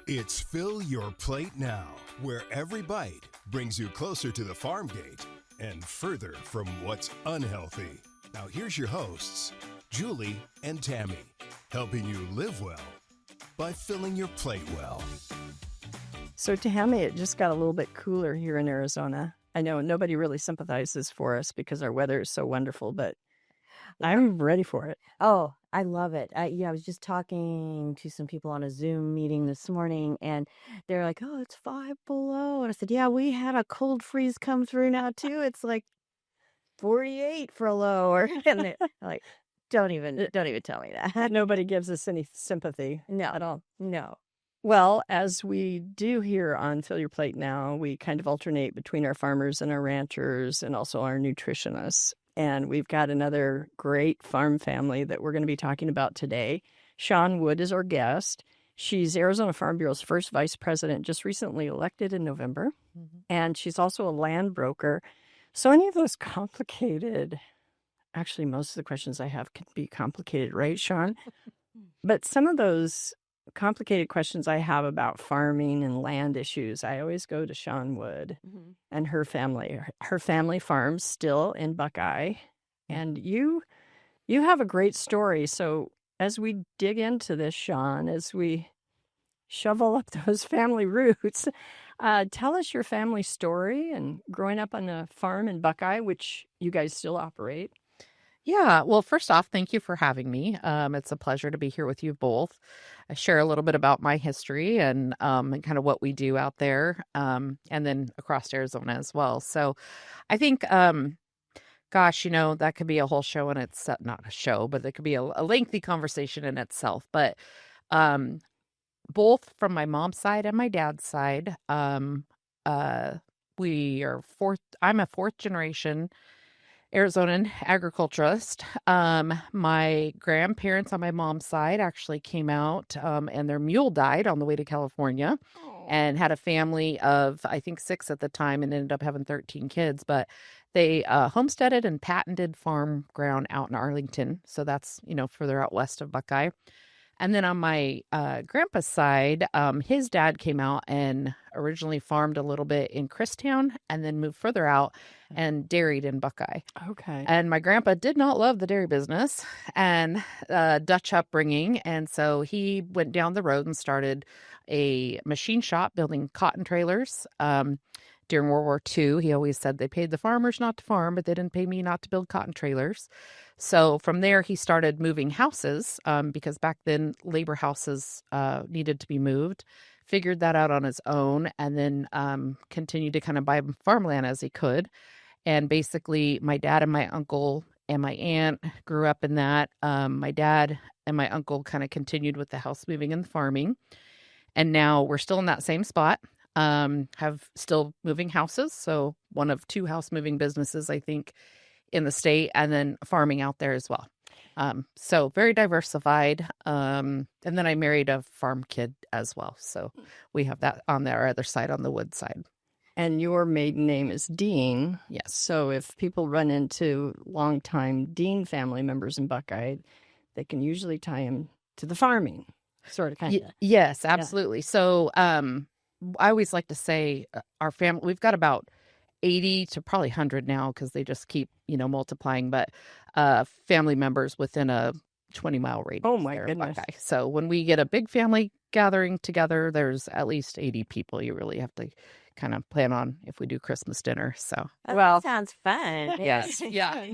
It's Fill Your Plate Now, where every bite brings you closer to the farm gate and further from what's unhealthy. Now here's your hosts, Julie and Tammy, helping you live well by filling your plate well. So Tammy, it just got a little bit cooler here in Arizona. I know nobody really sympathizes for us because our weather is so wonderful, but I'm ready for it. Oh, I love it. I was just talking to some people on a Zoom meeting this morning, and they're like, "Oh, it's 5 below." And I said, "Yeah, we had a cold freeze come through now too. It's like 48 for a low." And they're like, "Don't even tell me that." Nobody gives us any sympathy at all. No. Well, as we do here on Fill Your Plate Now, we kind of alternate between our farmers and our ranchers and also our nutritionists. And we've got another great farm family that we're going to be talking about today. Shawn Wood is our guest. She's Arizona Farm Bureau's first vice president, just recently elected in November. Mm-hmm. And she's also a land broker. So any of those complicated, actually, most of the questions I have can be complicated, right, Shawn? But some of those complicated questions I have about farming and land issues, I always go to Shawn Wood and her family. Her family farms still in Buckeye, and you have a great story. So as we dig into this, Shawn, as we shovel up those family roots, tell us your family story and growing up on a farm in Buckeye, which you guys still operate. Yeah. Well, first off, thank you for having me. It's a pleasure to be here with you both. I share a little bit about my history and kind of what we do out there, and then across Arizona as well. So I think, gosh, that could be a whole show in itself, not a show, but it could be a lengthy conversation in itself. But both from my mom's side and my dad's side, we are I'm a fourth generation Arizonan agriculturist. My grandparents on my mom's side actually came out and their mule died on the way to California and had a family of, I think, 6 at the time and ended up having 13 kids. But they homesteaded and patented farm ground out in Arlington. So that's, further out west of Buckeye. And then on my grandpa's side, his dad came out and originally farmed a little bit in Christown and then moved further out and dairied in Buckeye. Okay. And my grandpa did not love the dairy business and Dutch upbringing. And so he went down the road and started a machine shop building cotton trailers. During World War II, he always said they paid the farmers not to farm, but they didn't pay me not to build cotton trailers. So from there, he started moving houses because back then labor houses needed to be moved, figured that out on his own, and then continued to kind of buy farmland as he could. And basically, my dad and my uncle and my aunt grew up in that. My dad and my uncle kind of continued with the house moving and farming. And now we're still in that same spot. Have still moving houses. So one of 2 house moving businesses, I think, in the state, and then farming out there as well. So very diversified. And then I married a farm kid as well. So we have that on our other side, on the Wood side. And your maiden name is Dean. Yes. So if people run into longtime Dean family members in Buckeye, they can usually tie him to the farming, sort of, kind of. Yes, absolutely. Yeah. So I always like to say our family, we've got about 80 to probably 100 now because they just keep, multiplying, but family members within a 20-mile radius. Oh, my goodness. Buckeye. So when we get a big family gathering together, there's at least 80 people you really have to kind of plan on if we do Christmas dinner. So that sounds fun. Yes. Yeah.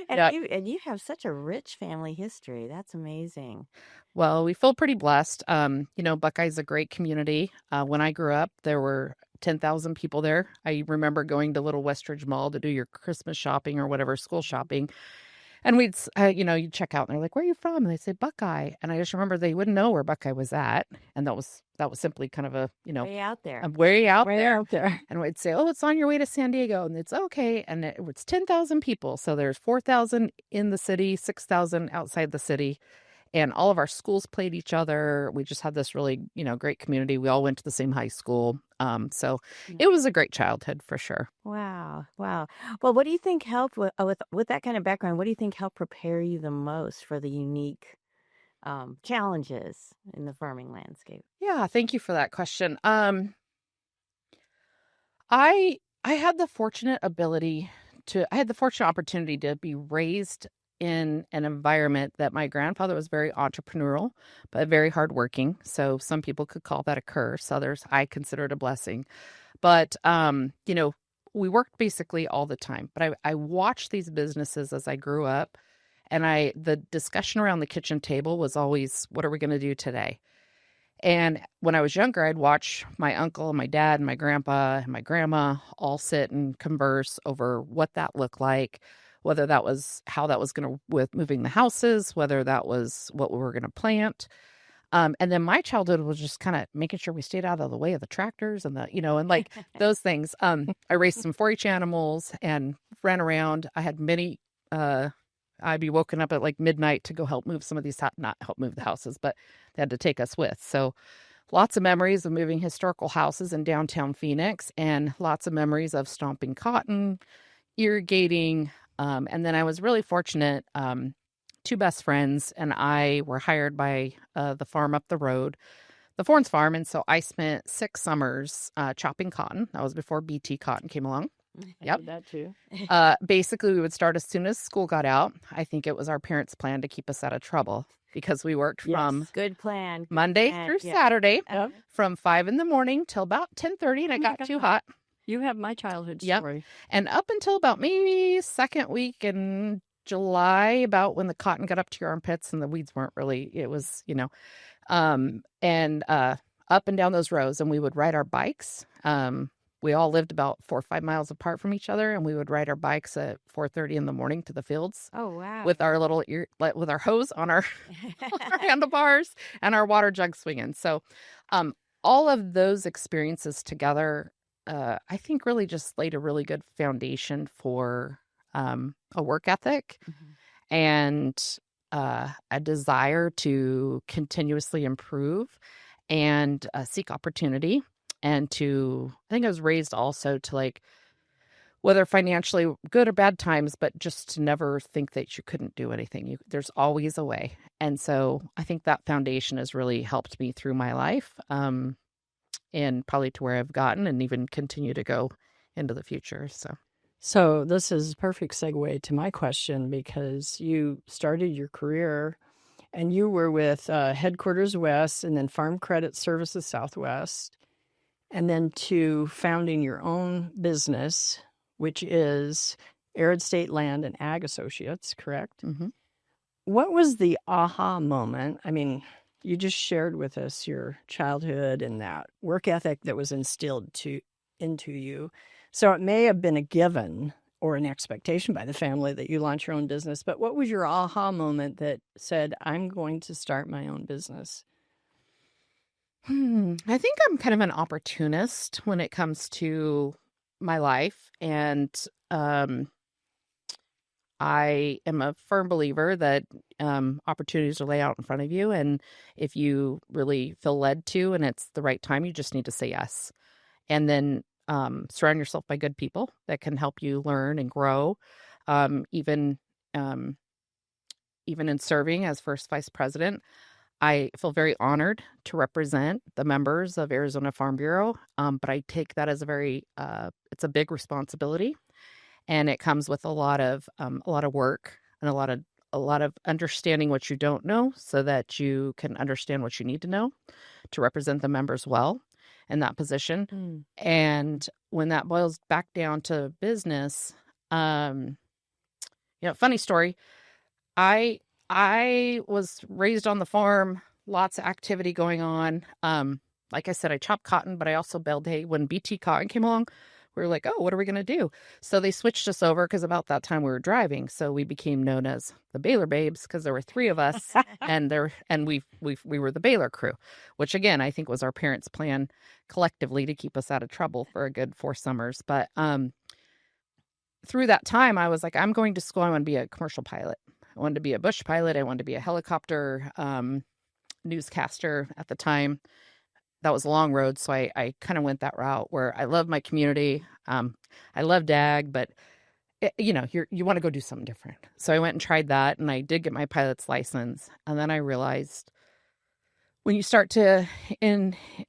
And you have such a rich family history. That's amazing. Well, we feel pretty blessed. Buckeye's a great community. When I grew up, there were 10,000 people there. I remember going to Little Westridge Mall to do your Christmas shopping or whatever, school shopping. And we'd, you'd check out and they're like, "Where are you from?" And they'd say, "Buckeye." And I just remember they wouldn't know where Buckeye was at. And that was simply kind of a, way out there. Way out there. And we'd say, "Oh, it's on your way to San Diego." And it's okay. And it's 10,000 people. So there's 4,000 in the city, 6,000 outside the city. And all of our schools played each other. We just had this really, great community. We all went to the same high school. So it was a great childhood for sure. Wow. Well, what do you think helped with that kind of background? What do you think helped prepare you the most for the unique challenges in the farming landscape? Yeah, thank you for that question. I had the fortunate opportunity to be raised in an environment that my grandfather was very entrepreneurial, but very hardworking. So some people could call that a curse. Others I consider it a blessing. But we worked basically all the time. But I watched these businesses as I grew up, and the discussion around the kitchen table was always, what are we going to do today? And when I was younger, I'd watch my uncle and my dad and my grandpa and my grandma all sit and converse over what that looked like, whether that was how that was going to, with moving the houses, whether that was what we were going to plant. And then my childhood was just kind of making sure we stayed out of the way of the tractors and and like those things. I raised some 4-H animals and ran around. I had many, I'd be woken up at like midnight to go help move some of these, not help move the houses, but they had to take us with. So lots of memories of moving historical houses in downtown Phoenix, and lots of memories of stomping cotton, irrigating. And then I was really fortunate. 2 best friends and I were hired by the farm up the road, the Forns Farm. And so I spent 6 summers chopping cotton. That was before BT cotton came along. I did that too. Basically, we would start as soon as school got out. I think it was our parents' plan to keep us out of trouble because we worked from Good plan. Monday through Saturday Yep. from 5 in the morning till about 10:30, and it got too hot. You have my childhood Yep. story. And up until about maybe second week in July, about when the cotton got up to your armpits and the weeds weren't really, it was, and up and down those rows, and we would ride our bikes. We all lived about 4 or 5 miles apart from each other, and we would ride our bikes at 4:30 in the morning to the fields Oh, wow. with our little with our hose on our, on our handlebars and our water jug swinging. So, all of those experiences together, I think, really just laid a really good foundation for a work ethic and a desire to continuously improve and seek opportunity. And I think I was raised also to, like, whether financially good or bad times, but just to never think that you couldn't do anything. There's always a way. And so I think that foundation has really helped me through my life, and probably to where I've gotten and even continue to go into the future. So this is a perfect segue to my question, because you started your career and you were with Headquarters West and then Farm Credit Services Southwest, and then to founding your own business, which is Arid State Land and Ag Associates, correct? Mm-hmm. What was the aha moment? I mean, you just shared with us your childhood and that work ethic that was instilled into you. So it may have been a given or an expectation by the family that you launch your own business, but what was your aha moment that said, I'm going to start my own business? I think I'm kind of an opportunist when it comes to my life. And I am a firm believer that opportunities are laid out in front of you. And if you really feel led to, and it's the right time, you just need to say yes. And then surround yourself by good people that can help you learn and grow. Even in serving as first vice president, I feel very honored to represent the members of Arizona Farm Bureau, but I take that as it's a big responsibility, and it comes with a lot of work and a lot of understanding what you don't know, so that you can understand what you need to know to represent the members well in that position. And when that boils back down to business, funny story, I was raised on the farm, lots of activity going on. Like I said, I chopped cotton, but I also baled hay. When BT cotton came along, we were like, oh, what are we going to do? So they switched us over, because about that time we were driving. So we became known as the Baylor Babes, because there were 3 of us and we were the Baylor crew, which again, I think was our parents' plan collectively to keep us out of trouble for a good 4 summers. But through that time, I was like, I'm going to school. I want to be a commercial pilot. I wanted to be a bush pilot. I wanted to be a helicopter newscaster at the time. That was a long road, so I kind of went that route where I love my community. I loved ag, but you want to go do something different. So I went and tried that, and I did get my pilot's license. And then I realized when you start to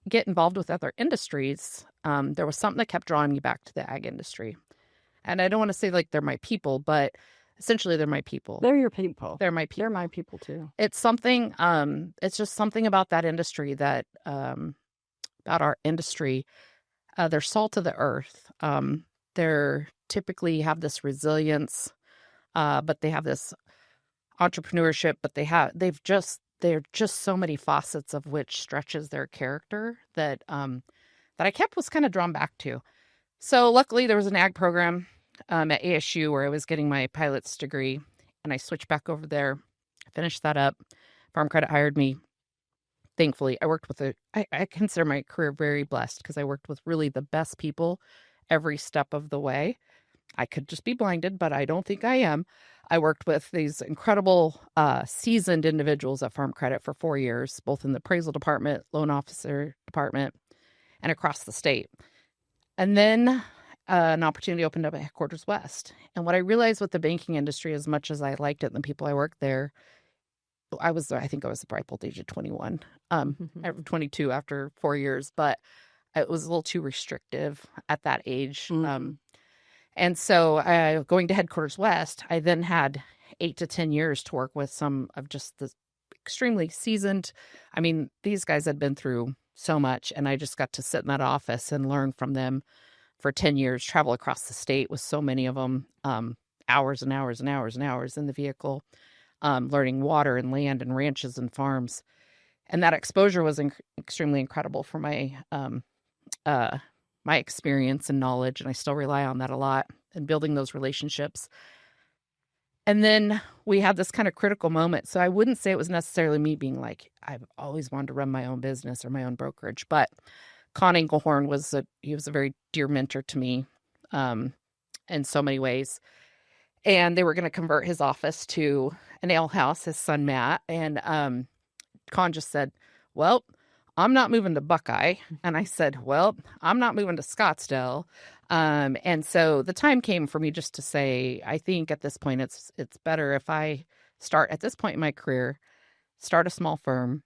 get involved with other industries, there was something that kept drawing me back to the ag industry. And I don't want to say like they're my people, but essentially they're my people. They're your people. They're my people. They're my people too. It's something, it's just something about that industry that, about our industry. They're salt of the earth. They're typically have this resilience, but they have this entrepreneurship, but they're just so many facets of which stretches their character that I was kind of drawn back to. So luckily there was an ag program at ASU where I was getting my pilot's degree, and I switched back over there, finished that up. Farm Credit hired me. Thankfully, I worked with I consider my career very blessed because I worked with really the best people every step of the way. I could just be blinded, but I don't think I am. I worked with these incredible, seasoned individuals at Farm Credit for 4 years, both in the appraisal department, loan officer department, and across the state. And then an opportunity opened up at Headquarters West. And what I realized with the banking industry, as much as I liked it and the people I worked there, I think I was the ripe old age of 21, 22 after 4 years, but it was a little too restrictive at that age. And so going to Headquarters West, I then had 8 to 10 years to work with some of just the extremely seasoned. I mean, these guys had been through so much, and I just got to sit in that office and learn from them for 10 years, travel across the state with so many of them, hours and hours and hours and hours in the vehicle, learning water and land and ranches and farms. And that exposure was extremely incredible for my experience and knowledge, and I still rely on that a lot in building those relationships. And then we had this kind of critical moment. So I wouldn't say it was necessarily me being like, I've always wanted to run my own business or my own brokerage, but Con Englehorn was a very dear mentor to me in so many ways. And they were going to convert his office to an ale house, his son Matt. And Con just said, well, I'm not moving to Buckeye. And I said, well, I'm not moving to Scottsdale. And so the time came for me just to say, I think at this point, it's better if I start at this point in my career, start a small firm,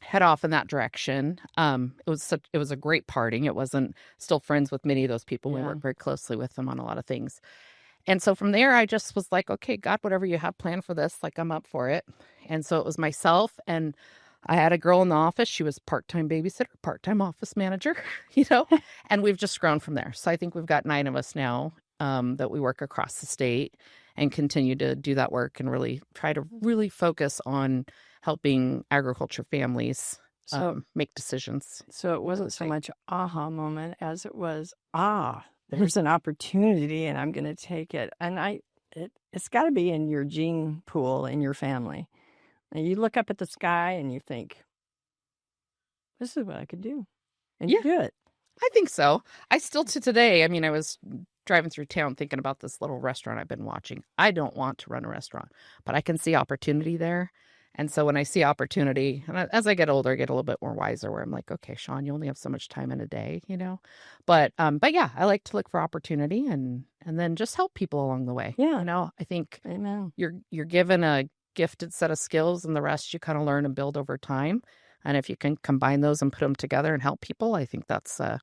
head off in that direction. It was a great parting. It wasn't still friends with many of those people. We worked very closely with them on a lot of things. And so from there, I just was like, okay, God, whatever you have planned for this, like I'm up for it. And so it was myself, and I had a girl in the office. She was part-time babysitter, part-time office manager, and we've just grown from there. So I think we've got 9 of us now that we work across the state and continue to do that work and really try to really focus on helping agriculture families make decisions. So it wasn't so much aha moment as it was, there's an opportunity and I'm going to take it. And it's got to be in your gene pool in your family. And you look up at the sky and you think, this is what I could do. And you do it. I think so. I still to today, I mean, I was driving through town thinking about this little restaurant I've been watching. I don't want to run a restaurant, but I can see opportunity there. And so when I see opportunity, and as I get older, I get a little bit more wiser where I'm like, okay, Shawn, you only have so much time in a day, But yeah, I like to look for opportunity and then just help people along the way. Yeah. I think Amen. You're given a gifted set of skills, and the rest you kind of learn and build over time. And if you can combine those and put them together and help people, I think that's a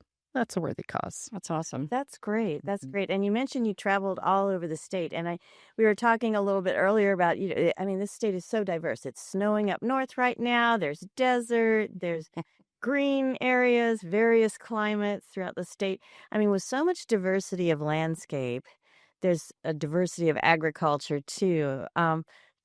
worthy cause. That's awesome. That's great. That's great. And you mentioned you traveled all over the state. And we were talking a little bit earlier about, this state is so diverse. It's snowing up north right now. There's desert. There's green areas, various climates throughout the state. I mean, with so much diversity of landscape, there's a diversity of agriculture too.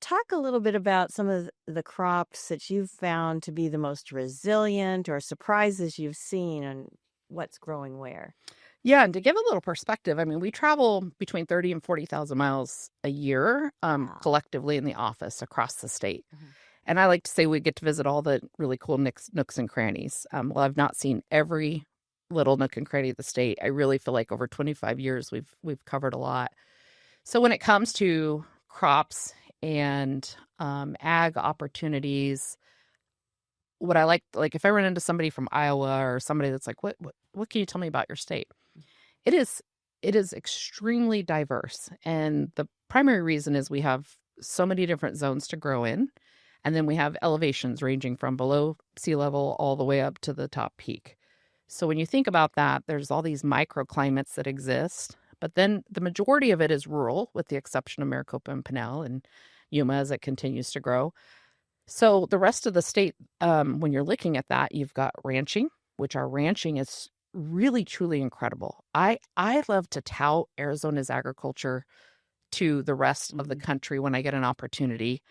Talk a little bit about some of the crops that you've found to be the most resilient or surprises you've seen and what's growing where. Yeah, and to give a little perspective, I mean, we travel between 30 and 40,000 miles a year collectively in the office across the state. Mm-hmm. And I like to say we get to visit all the really cool nooks and crannies. Well, I've not seen every little nook and cranny of the state. I really feel like over 25 years we've covered a lot. So when it comes to crops and ag opportunities, what I like if I run into somebody from Iowa or somebody that's like, what can you tell me about your state? It is it is extremely diverse. And the primary reason is we have so many different zones to grow in. And then we have elevations ranging from below sea level all the way up to the top peak. So when you think about that, there's all these microclimates that exist. But then the majority of it is rural, with the exception of Maricopa and Pinal and Yuma as it continues to grow. So the rest of the state, when you're looking at that, you've got ranching, which our ranching is really, truly incredible. I love to tout Arizona's agriculture to the rest of the country when I get an opportunity,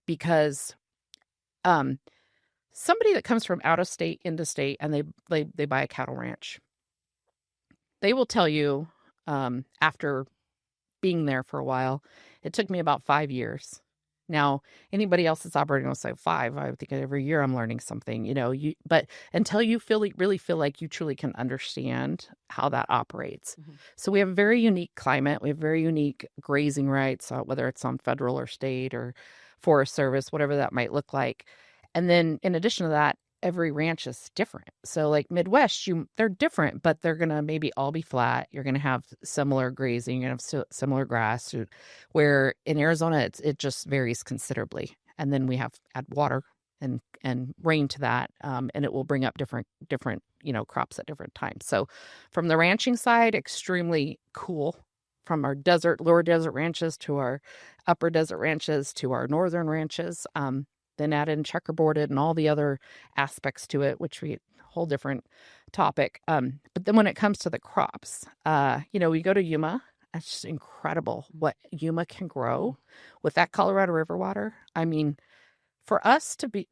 because somebody that comes from out of state into state and they buy a cattle ranch, they will tell you after being there for a while, it took me about 5 years. Now, anybody else that's operating will say 5. I think every year I'm learning something, but until you really feel like you truly can understand how that operates. So we have a very unique climate. We have very unique grazing rights, whether it's on federal or state or Forest Service, whatever that might look like. And then in addition to that, every ranch is different. So like Midwest, they're different, but they're going to maybe all be flat. You're going to have similar grazing, you're going to have similar grass, where in Arizona, it just varies considerably. And then we add water and rain to that, and it will bring up different crops at different times. So from the ranching side, extremely cool. From our lower desert ranches to our upper desert ranches to our northern ranches. Then add in checkerboarded and all the other aspects to it, which we whole different topic. But then when it comes to the crops, we go to Yuma. It's just incredible what Yuma can grow with that Colorado River water. I mean, for us to be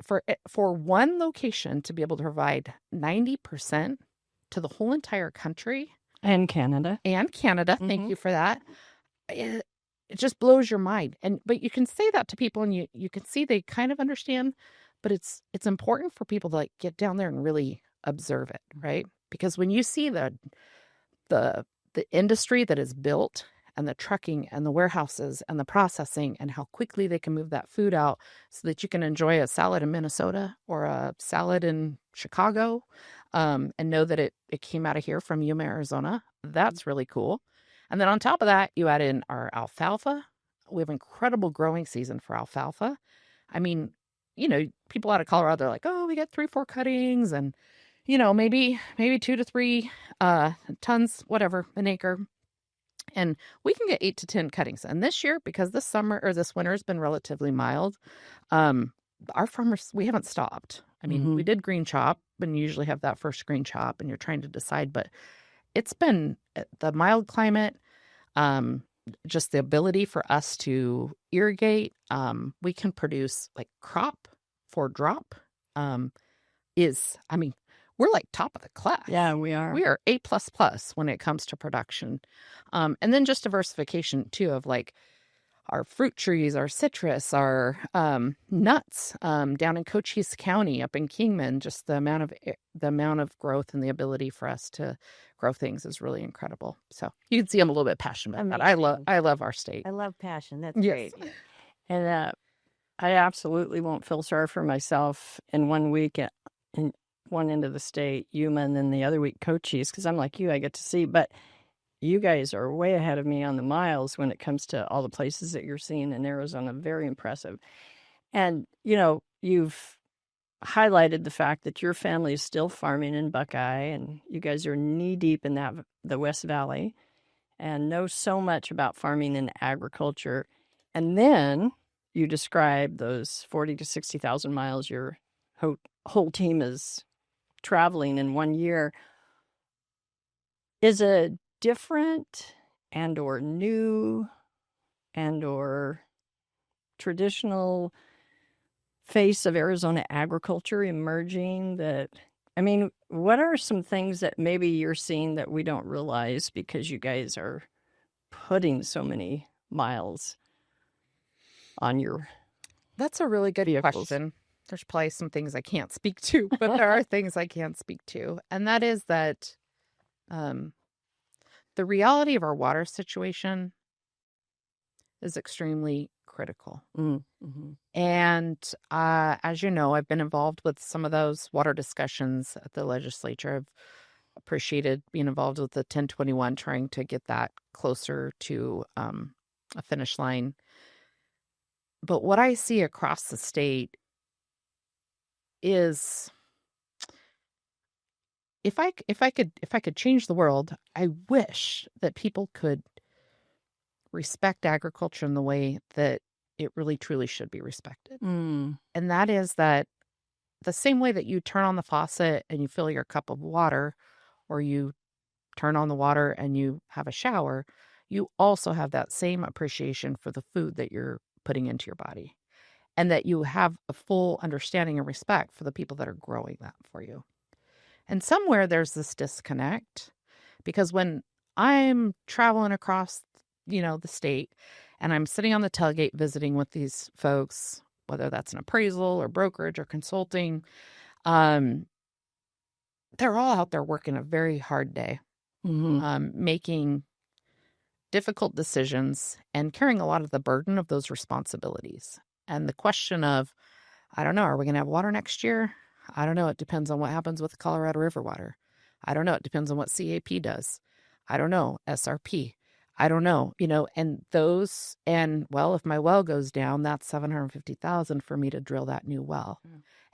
for one location to be able to provide 90% to the whole entire country and Canada. Thank you for that. It just blows your mind. But you can say that to people and you can see they kind of understand, but it's important for people to like get down there and really observe it, right? Because when you see the industry that is built and the trucking and the warehouses and the processing and how quickly they can move that food out so that you can enjoy a salad in Minnesota or a salad in Chicago, and know that it came out of here from Yuma, Arizona, that's really cool. And then on top of that, you add in our alfalfa. We have an incredible growing season for alfalfa. I mean, people out of Colorado, they're like, oh, we get 3-4 cuttings and, maybe 2 to 3 tons, whatever, an acre. And we can get 8 to 10 cuttings. And this year, because this winter has been relatively mild, our farmers, we haven't stopped. I mean, we did green chop, and you usually have that first green chop and you're trying to decide, but it's been the mild climate, just the ability for us to irrigate. We can produce like crop for drop. We're like top of the class. Yeah, we are. We are A++ when it comes to production. And then just diversification too of like our fruit trees, our citrus, our nuts down in Cochise County, up in Kingman. Just the amount of growth and the ability for us to grow things is really incredible. So you can see I'm a little bit passionate about that. I love our state. I love passion. That's yes. great. And I absolutely won't feel sorry for myself in 1 week in one end of the state, Yuma, and then the other week Cochise, because I'm like you, I get to see. But you guys are way ahead of me on the miles when it comes to all the places that you're seeing in Arizona. Very impressive. And, you've highlighted the fact that your family is still farming in Buckeye, and you guys are knee deep in the West Valley and know so much about farming and agriculture. And then you describe those 40 to 60,000 miles your whole team is traveling in 1 year. Is a different and or new and or traditional face of Arizona agriculture emerging what are some things that maybe you're seeing that we don't realize because you guys are putting so many miles on your That's a really good question. There's probably some things I can't speak to, but there are things I can speak to. And that is that the reality of our water situation is extremely critical. Mm-hmm. And as you know, I've been involved with some of those water discussions at the legislature. I've appreciated being involved with the 1021, trying to get that closer to a finish line. But what I see across the state is, if I could change the world, I wish that people could respect agriculture in the way that it really truly should be respected. Mm. And that is that the same way that you turn on the faucet and you fill your cup of water, or you turn on the water and you have a shower, you also have that same appreciation for the food that you're putting into your body, and that you have a full understanding and respect for the people that are growing that for you. And somewhere there's this disconnect, because when I'm traveling across, the state, and I'm sitting on the tailgate visiting with these folks, whether that's an appraisal or brokerage or consulting, they're all out there working a very hard day, making difficult decisions and carrying a lot of the burden of those responsibilities. And the question of, I don't know, are we going to have water next year? I don't know. It depends on what happens with the Colorado River water. I don't know. It depends on what CAP does. I don't know. SRP. I don't know. And those, and well, if my well goes down, that's $750,000 for me to drill that new well.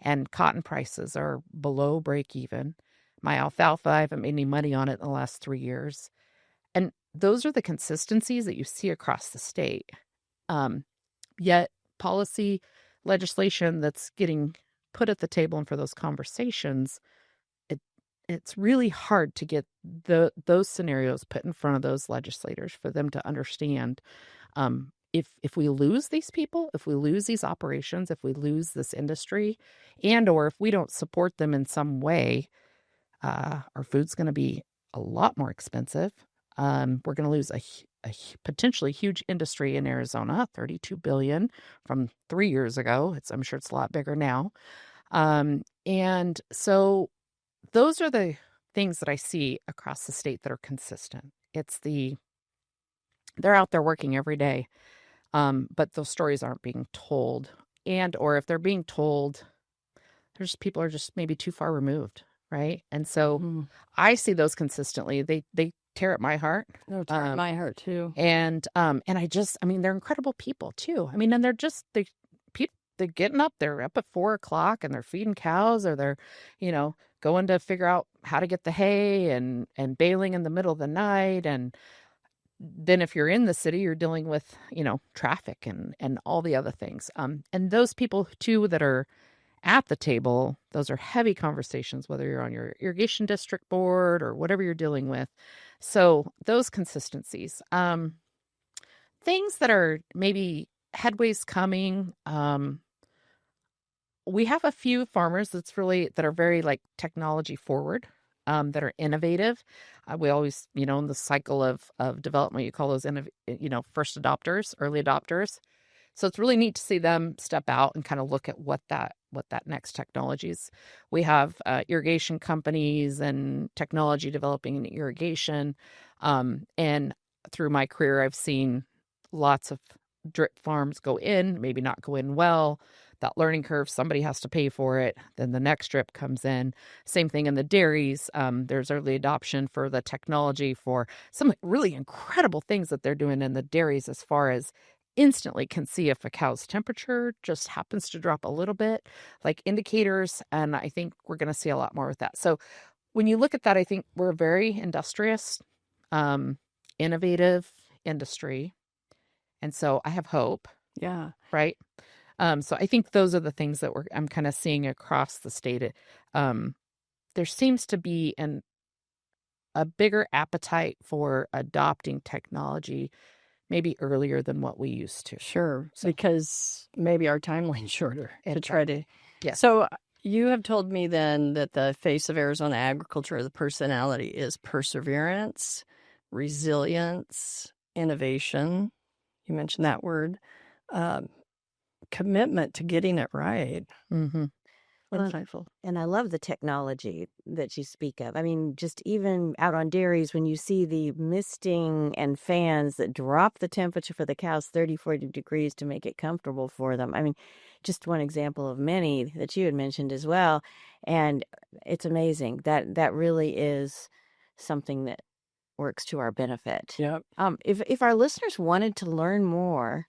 And cotton prices are below break even. My alfalfa, I haven't made any money on it in the last 3 years. And those are the consistencies that you see across the state. Yet policy legislation that's getting put at the table and for those conversations, it's really hard to get those scenarios put in front of those legislators for them to understand. If we lose these people, if we lose these operations, if we lose this industry, and or if we don't support them in some way, our food's going to be a lot more expensive. We're going to lose a potentially huge industry in Arizona, $32 billion from 3 years ago. I'm sure it's a lot bigger now. And so those are the things that I see across the state that are consistent. They're out there working every day, but those stories aren't being told. And or if they're being told, people are just maybe too far removed, right? And so I see those consistently. They tear at my heart. No, tear at my heart too. And they're incredible people too. And they're getting up. They're up at 4:00 and they're feeding cows, or they're, going to figure out how to get the hay and bailing in the middle of the night. And then if you're in the city, you're dealing with, traffic and all the other things. And those people too that are at the table, those are heavy conversations, whether you're on your irrigation district board or whatever you're dealing with. So those consistencies, things that are maybe headways coming. We have a few farmers that are very like technology forward, that are innovative. We always, in the cycle of development, you call those, first adopters, early adopters. So it's really neat to see them step out and kind of look at what that next technology is. We have irrigation companies and technology developing in irrigation. And through my career, I've seen lots of drip farms go in, maybe not go in well. That learning curve, somebody has to pay for it. Then the next drip comes in. Same thing in the dairies. There's early adoption for the technology for some really incredible things that they're doing in the dairies, as far as instantly can see if a cow's temperature just happens to drop a little bit, like indicators. And I think we're going to see a lot more with that. So when you look at that, I think we're a very industrious, innovative industry. And so I have hope. Yeah. Right. So I think those are the things that I'm kind of seeing across the state. There seems to be a bigger appetite for adopting technology, maybe earlier than what we used to. Sure, because maybe our timeline's shorter to try to. Yeah. So you have told me then that the face of Arizona agriculture, the personality, is perseverance, resilience, innovation. You mentioned that word. Commitment to getting it right. Mm-hmm. Well, insightful. and I love the technology that you speak of. I mean, just even out on dairies, when you see the misting and fans that drop the temperature for the cows 30, 40 degrees to make it comfortable for them. I mean, just one example of many that you had mentioned as well. And it's amazing. That really is something that works to our benefit. Yep. If our listeners wanted to learn more,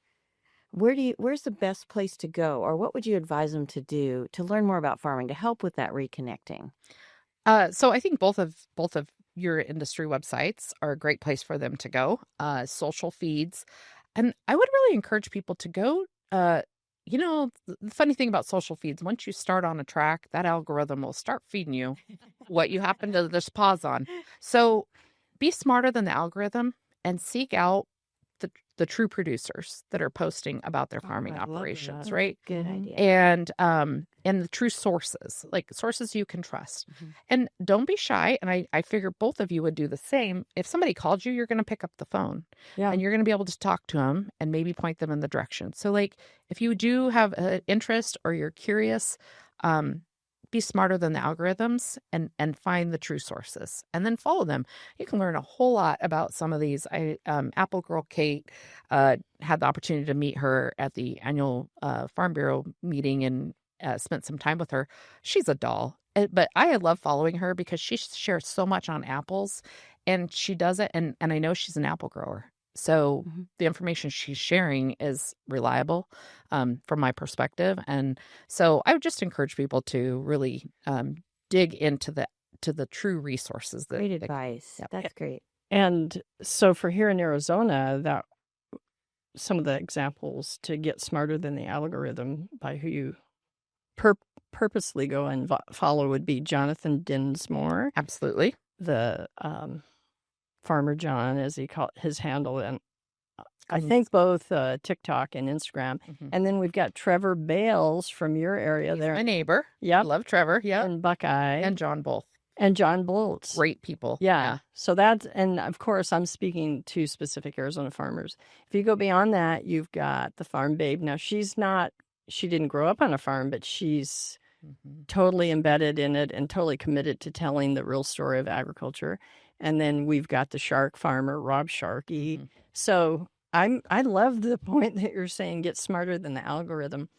where's the best place to go, or what would you advise them to do to learn more about farming to help with that reconnecting? So I think both of your industry websites are a great place for them to go. Social feeds, and I would really encourage people to go. The funny thing about social feeds, once you start on a track, that algorithm will start feeding you what you happen to just pause on. So be smarter than the algorithm and seek out the true producers that are posting about their farming I love operations, that. right? Good Mhm. idea. And the true sources, like sources you can trust. Mhm. And don't be shy. And I figure both of you would do the same. If somebody called you, you're going to pick up the phone Yeah. and you're going to be able to talk to them and maybe point them in the direction. So like if you do have an interest or you're curious, be smarter than the algorithms and find the true sources and then follow them. You can learn a whole lot about some of these. Apple Girl Kate had the opportunity to meet her at the annual Farm Bureau meeting and spent some time with her. She's a doll. But I love following her because she shares so much on apples and she does it. And I know she's an apple grower. So Mhm. the information she's sharing is reliable from my perspective. And so I would just encourage people to really dig into the true resources Great that advice. Yep. That's great. And so for here in Arizona, that some of the examples to get smarter than the algorithm by who you purposely go and follow would be Jonathan Dinsmore, Absolutely. the Farmer John, as he called his handle, and I think both TikTok and Instagram. Mhm. And then we've got Trevor Bales from your area He's there. my neighbor. Yep. Love Trevor. Yeah. And Buckeye. And John both. And John Bolts. Great people. Yeah. So that's, and of course, I'm speaking to specific Arizona farmers. If you go beyond that, you've got the Farm Babe. Now, she didn't grow up on a farm, but she's totally embedded in it and totally committed to telling the real story of agriculture. And then we've got the shark farmer, Rob Sharkey. So I love the point that you're saying, get smarter than the algorithm.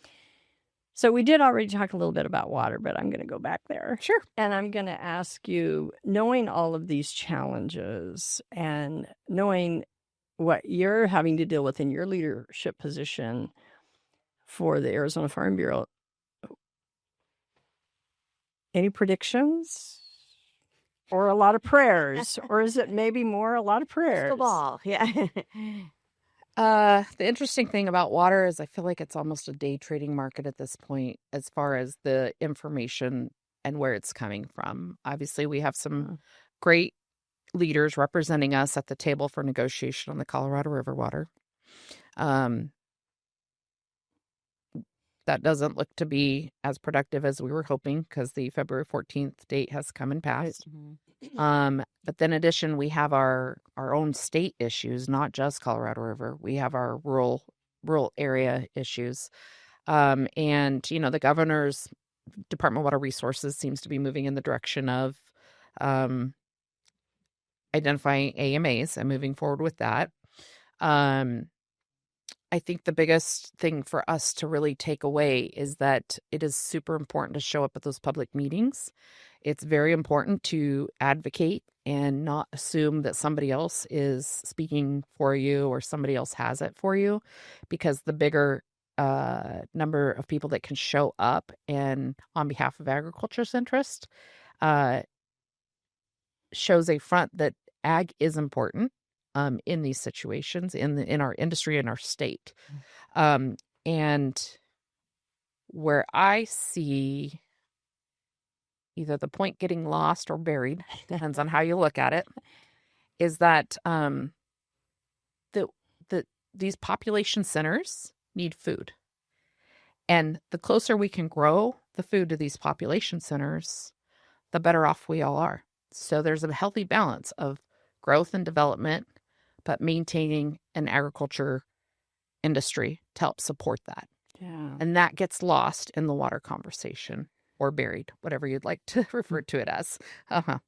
So we did already talk a little bit about water, but I'm going to go back there. Sure. And I'm going to ask you, knowing all of these challenges and knowing what you're having to deal with in your leadership position for the Arizona Farm Bureau, any predictions? Or a lot of prayers? Or is it maybe more a lot of prayers? Crystal ball. Yeah. The interesting thing about water is I feel like it's almost a day trading market at this point as far as the information and where it's coming from. Obviously, we have some great leaders representing us at the table for negotiation on the Colorado River water. That doesn't look to be as productive as we were hoping because the February 14th date has come and passed. But then in addition, we have our own state issues, not just Colorado River. We have our rural area issues. And, the governor's Department of Water Resources seems to be moving in the direction of identifying AMAs and moving forward with that. I think the biggest thing for us to really take away is that it is super important to show up at those public meetings. It's very important to advocate and not assume that somebody else is speaking for you or somebody else has it for you, because the bigger number of people that can show up and on behalf of agriculture's interest shows a front that ag is important in these situations, in our industry, in our state. And where I see either the point getting lost or buried, depends on how you look at it, is that these population centers need food. And the closer we can grow the food to these population centers, the better off we all are. So there's a healthy balance of growth and development, but maintaining an agriculture industry to help support that. Yeah. And that gets lost in the water conversation. or buried, whatever you'd like to refer to it as.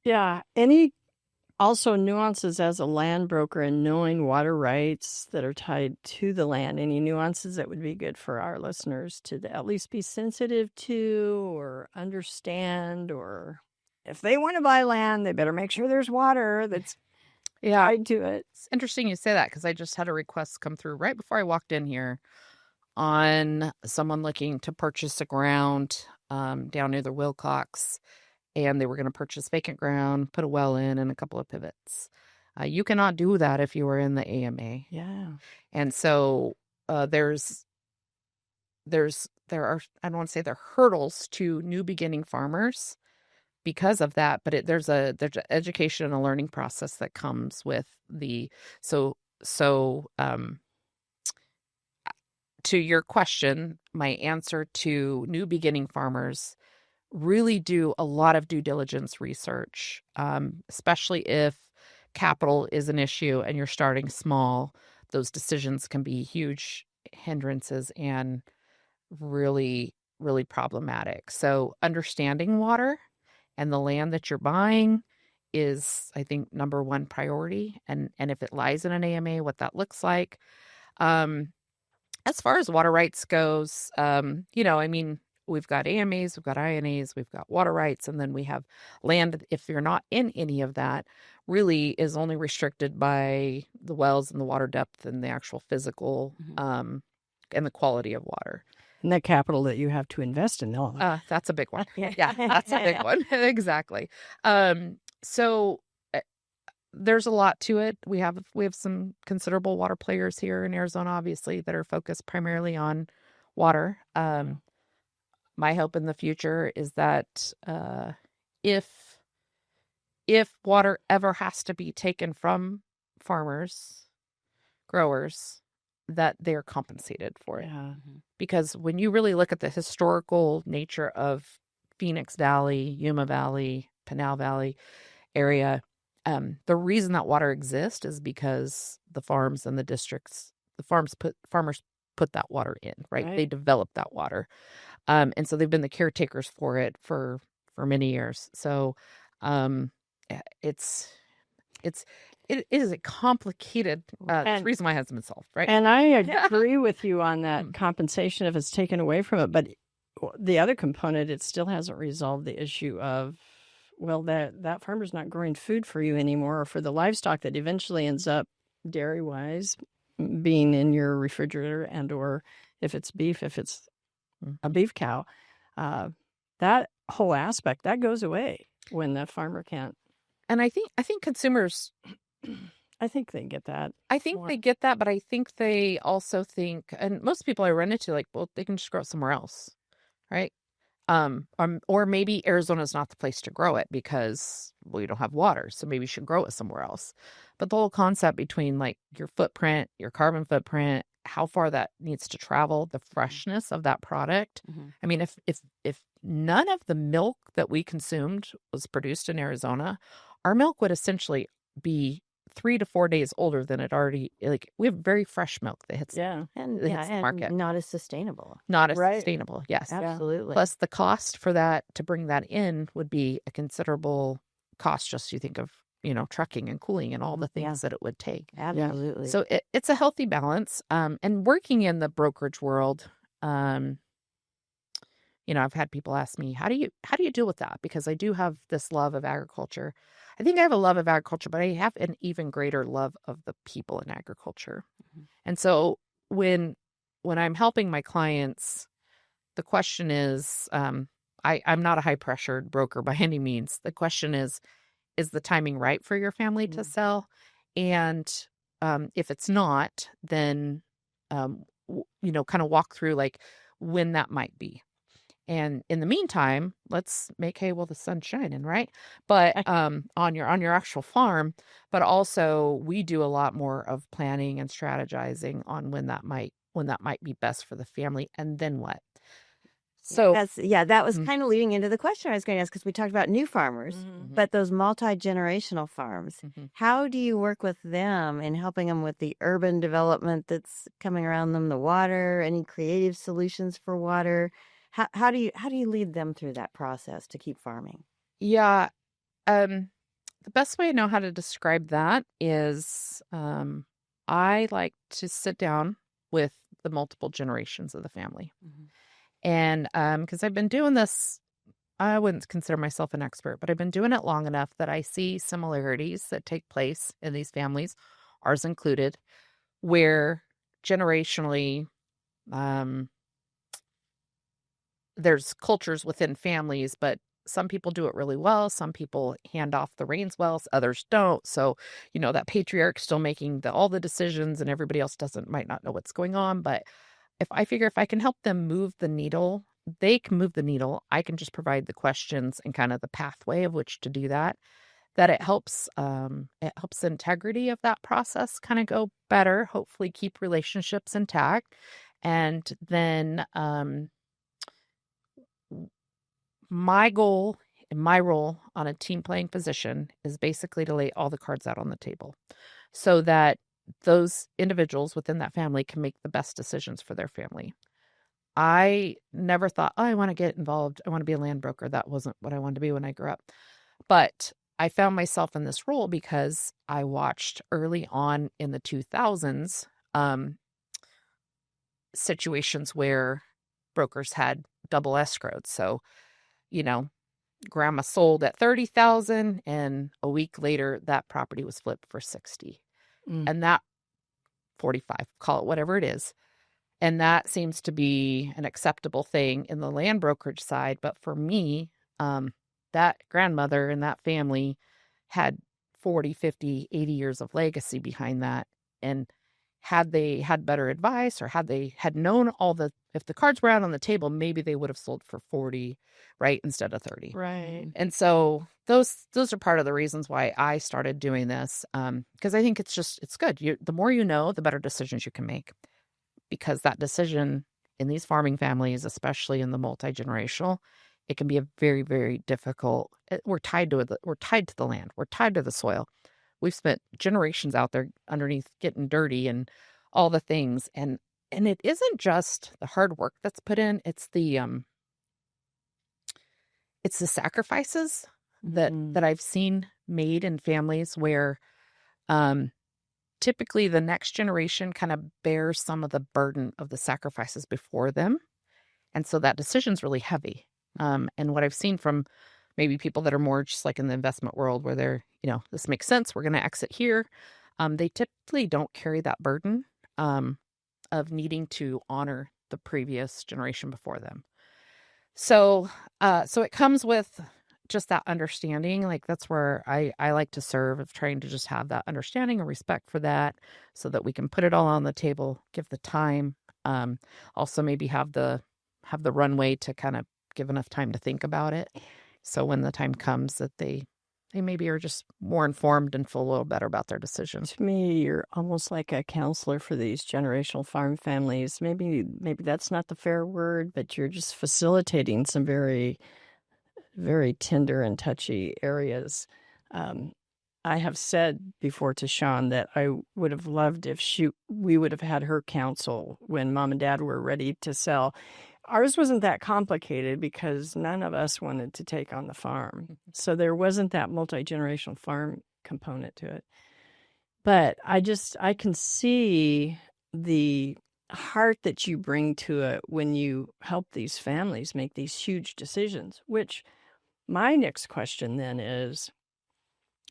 Yeah. Any also nuances as a land broker and knowing water rights that are tied to the land? Any nuances that would be good for our listeners to at least be sensitive to or understand? Or if they want to buy land, they better make sure there's water that's tied to it. It's interesting you say that because I just had a request come through right before I walked in here on someone looking to purchase a ground down near the Wilcox, and they were going to purchase vacant ground, put a well in, and a couple of pivots. You cannot do that if you are in the AMA. Yeah. And so there are, I don't want to say there are hurdles to new beginning farmers because of that, but there's an education and a learning process that comes with to your question, my answer to new beginning farmers: really do a lot of due diligence research, especially if capital is an issue and you're starting small. Those decisions can be huge hindrances and really, really problematic. So understanding water and the land that you're buying is, I think, number one priority. And if it lies in an AMA, what that looks like. As far as water rights goes, we've got AMAs, we've got INAs, we've got water rights, and then we have land. If you're not in any of that, really is only restricted by the wells and the water depth and the actual physical and the quality of water. And that capital that you have to invest in all that. That's a big one. Yeah, that's a big one. Exactly. So there's a lot to it. We have some considerable water players here in Arizona, obviously, that are focused primarily on water. My hope in the future is that if water ever has to be taken from farmers, growers, that they're compensated for it. Yeah. Because when you really look at the historical nature of Phoenix Valley, Yuma Valley, Pinal Valley area, the reason that water exists is because the farms and the districts, farmers put that water in, right? They developed that water. And so they've been the caretakers for it for many years. So it is a complicated the reason why it hasn't been solved, right? And I agree with you on that compensation if it's taken away from it. But the other component, it still hasn't resolved the issue of, well, that farmer's not growing food for you anymore, or for the livestock that eventually ends up dairy-wise being in your refrigerator, and or if it's beef, if it's a beef cow, that whole aspect, that goes away when that farmer can't. And I think consumers, I think they get that. I think they get that, but I think they also think, and most people I run into, like, well, they can just grow it somewhere else, right? Or maybe Arizona's not the place to grow it because, well, you don't have water, so maybe you should grow it somewhere else. But the whole concept between, like, your footprint, your carbon footprint, how far that needs to travel, the freshness of that product. I mean, if none of the milk that we consumed was produced in Arizona, our milk would essentially be 3 to 4 days older than it already. Like, we have very fresh milk that hits and the market. Not as sustainable. Not as sustainable. Yes, absolutely. Plus the cost for that to bring that in would be a considerable cost. Just you think of, trucking and cooling and all the things that it would take. Absolutely. So it's a healthy balance. And working in the brokerage world, I've had people ask me, how do you deal with that? Because I do have this love of agriculture. I think I have a love of agriculture, but I have an even greater love of the people in agriculture. And so when I'm helping my clients, the question is, I'm not a high pressured broker by any means. The question is the timing right for your family to sell? And if it's not, then, kind of walk through like when that might be. And in the meantime, let's make hay while the sun's shining, right? But on your actual farm, but also we do a lot more of planning and strategizing on when that might be best for the family, and then what. So that was kind of leading into the question I was going to ask, because we talked about new farmers, but those multi-generational farms, how do you work with them in helping them with the urban development that's coming around them, the water, any creative solutions for water? How do you lead them through that process to keep farming? Yeah. The best way I know how to describe that is I like to sit down with the multiple generations of the family. Mhm. And because I've been doing this, I wouldn't consider myself an expert, but I've been doing it long enough that I see similarities that take place in these families, ours included, where generationally, um, there's cultures within families, but some people do it really well. Some people hand off the reins well, others don't. So, that patriarch's still making all the decisions and everybody else might not know what's going on. But if I can help them move the needle, they can move the needle. I can just provide the questions and kind of the pathway of which to do that. That it helps the integrity of that process kind of go better, hopefully keep relationships intact. And then my goal and my role on a team playing position is basically to lay all the cards out on the table so that those individuals within that family can make the best decisions for their family. I never thought, oh, I want to get involved. I want to be a land broker. That wasn't what I wanted to be when I grew up. But I found myself in this role because I watched early on in the 2000s situations where brokers had double escrowed. So, grandma sold at 30,000 and a week later that property was flipped for 60. And that 45, call it whatever it is. And that seems to be an acceptable thing in the land brokerage side. But for me, that grandmother and that family had 40, 50, 80 years of legacy behind that. And had they had better advice or had they had known if the cards were out on the table, maybe they would have sold for 40, right, instead of 30. Right. And so those are part of the reasons why I started doing this. Because I think it's good. The more you know, the better decisions you can make. Because that decision in these farming families, especially in the multi-generational, it can be a very, very difficult. We're tied to the land. We're tied to the soil. We've spent generations out there underneath getting dirty and all the things. And it isn't just the hard work that's put in. It's the sacrifices that I've seen made in families where typically the next generation kind of bears some of the burden of the sacrifices before them. And so that decision's really heavy. And what I've seen from maybe people that are more just like in the investment world where they're, this makes sense, we're going to exit here. They typically don't carry that burden of needing to honor the previous generation before them. So it comes with just that understanding. Like that's where I like to serve, of trying to just have that understanding and respect for that so that we can put it all on the table, give the time, also maybe have the runway to kind of give enough time to think about it. So when the time comes that they maybe are just more informed and feel a little better about their decisions. To me, you're almost like a counselor for these generational farm families. Maybe that's not the fair word, but you're just facilitating some very, very tender and touchy areas. I have said before to Shawn that I would have loved if we would have had her counsel when Mom and Dad were ready to sell. Ours wasn't that complicated because none of us wanted to take on the farm. So there wasn't that multi-generational farm component to it. But I can see the heart that you bring to it when you help these families make these huge decisions, which my next question then is,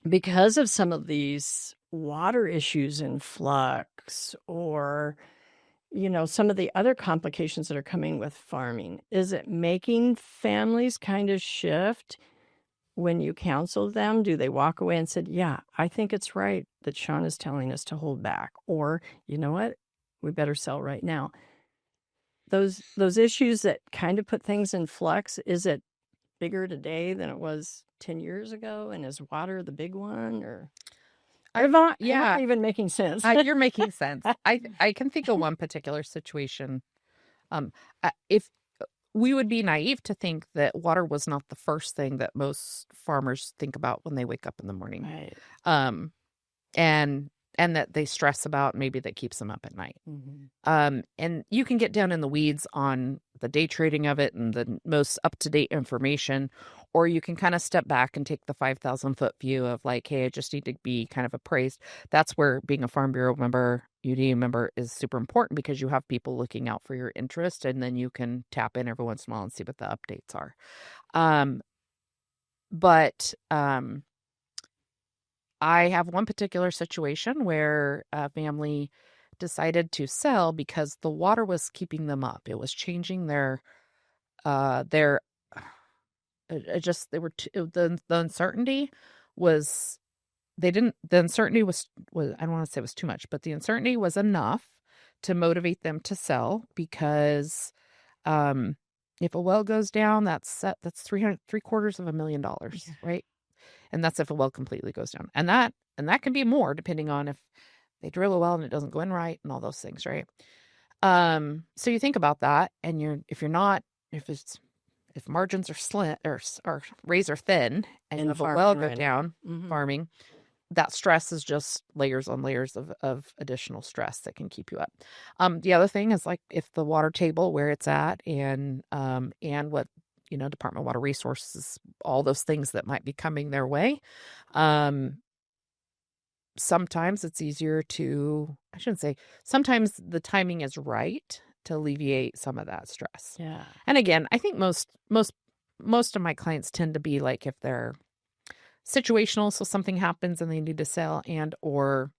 because of some of these water issues in flux or some of the other complications that are coming with farming, is it making families kind of shift when you counsel them? Do they walk away and said, yeah, I think it's right that Shawn is telling us to hold back, or you know what, we better sell right now? Those issues that kind of put things in flux, is it bigger today than it was 10 years ago? And is water the big one? Or am I even making sense? You're making sense. I can think of one particular situation. If we would be naive to think that water was not the first thing that most farmers think about when they wake up in the morning. Right. And and that they stress about, maybe that keeps them up at night. Mm-hmm. And you can get down in the weeds on the day trading of it and the most up-to-date information, or you can kind of step back and take the 5,000-foot view of like, hey, I just need to be kind of appraised. That's where being a Farm Bureau member, UD member, is super important, because you have people looking out for your interest, and then you can tap in every once in a while and see what the updates are. But I have one particular situation where a family decided to sell because the water was keeping them up. It was changing their just, they were the uncertainty was, the uncertainty was I don't want to say it was too much, but the uncertainty was enough to motivate them to sell, because if a well goes down, that's $750,000, right? And that's if a well completely goes down. And that can be more, depending on if they drill a well and it doesn't go in right and all those things, right? So you think about that, and if margins are slim or razor thin, and you have a well go down, farming, that stress is just layers on layers of additional stress that can keep you up. The other thing is, like, if the water table, where it's at, and what, Department of Water Resources, all those things that might be coming their way. Sometimes it's easier to, I shouldn't say, sometimes the timing is right to alleviate some of that stress. Yeah. And again, I think most of my clients tend to be like, if they're situational, so something happens and they need to sell, and or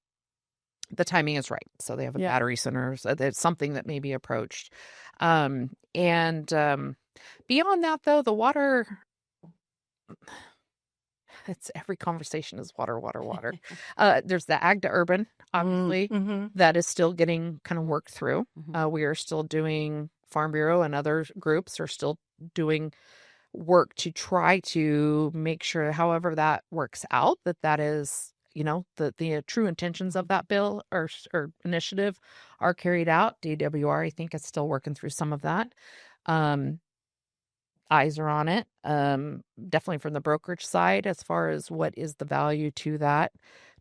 the timing is right, so they have a battery center, so there's something that may be approached. Beyond that, though, the water, it's, every conversation is water, water, water. There's the ag to urban, obviously, that is still getting kind of worked through. We are still doing, Farm Bureau and other groups are still doing work to try to make sure, however that works out, that is, the true intentions of that bill or initiative are carried out. DWR, I think, is still working through some of that. Eyes are on it. Definitely from the brokerage side, as far as what is the value to that,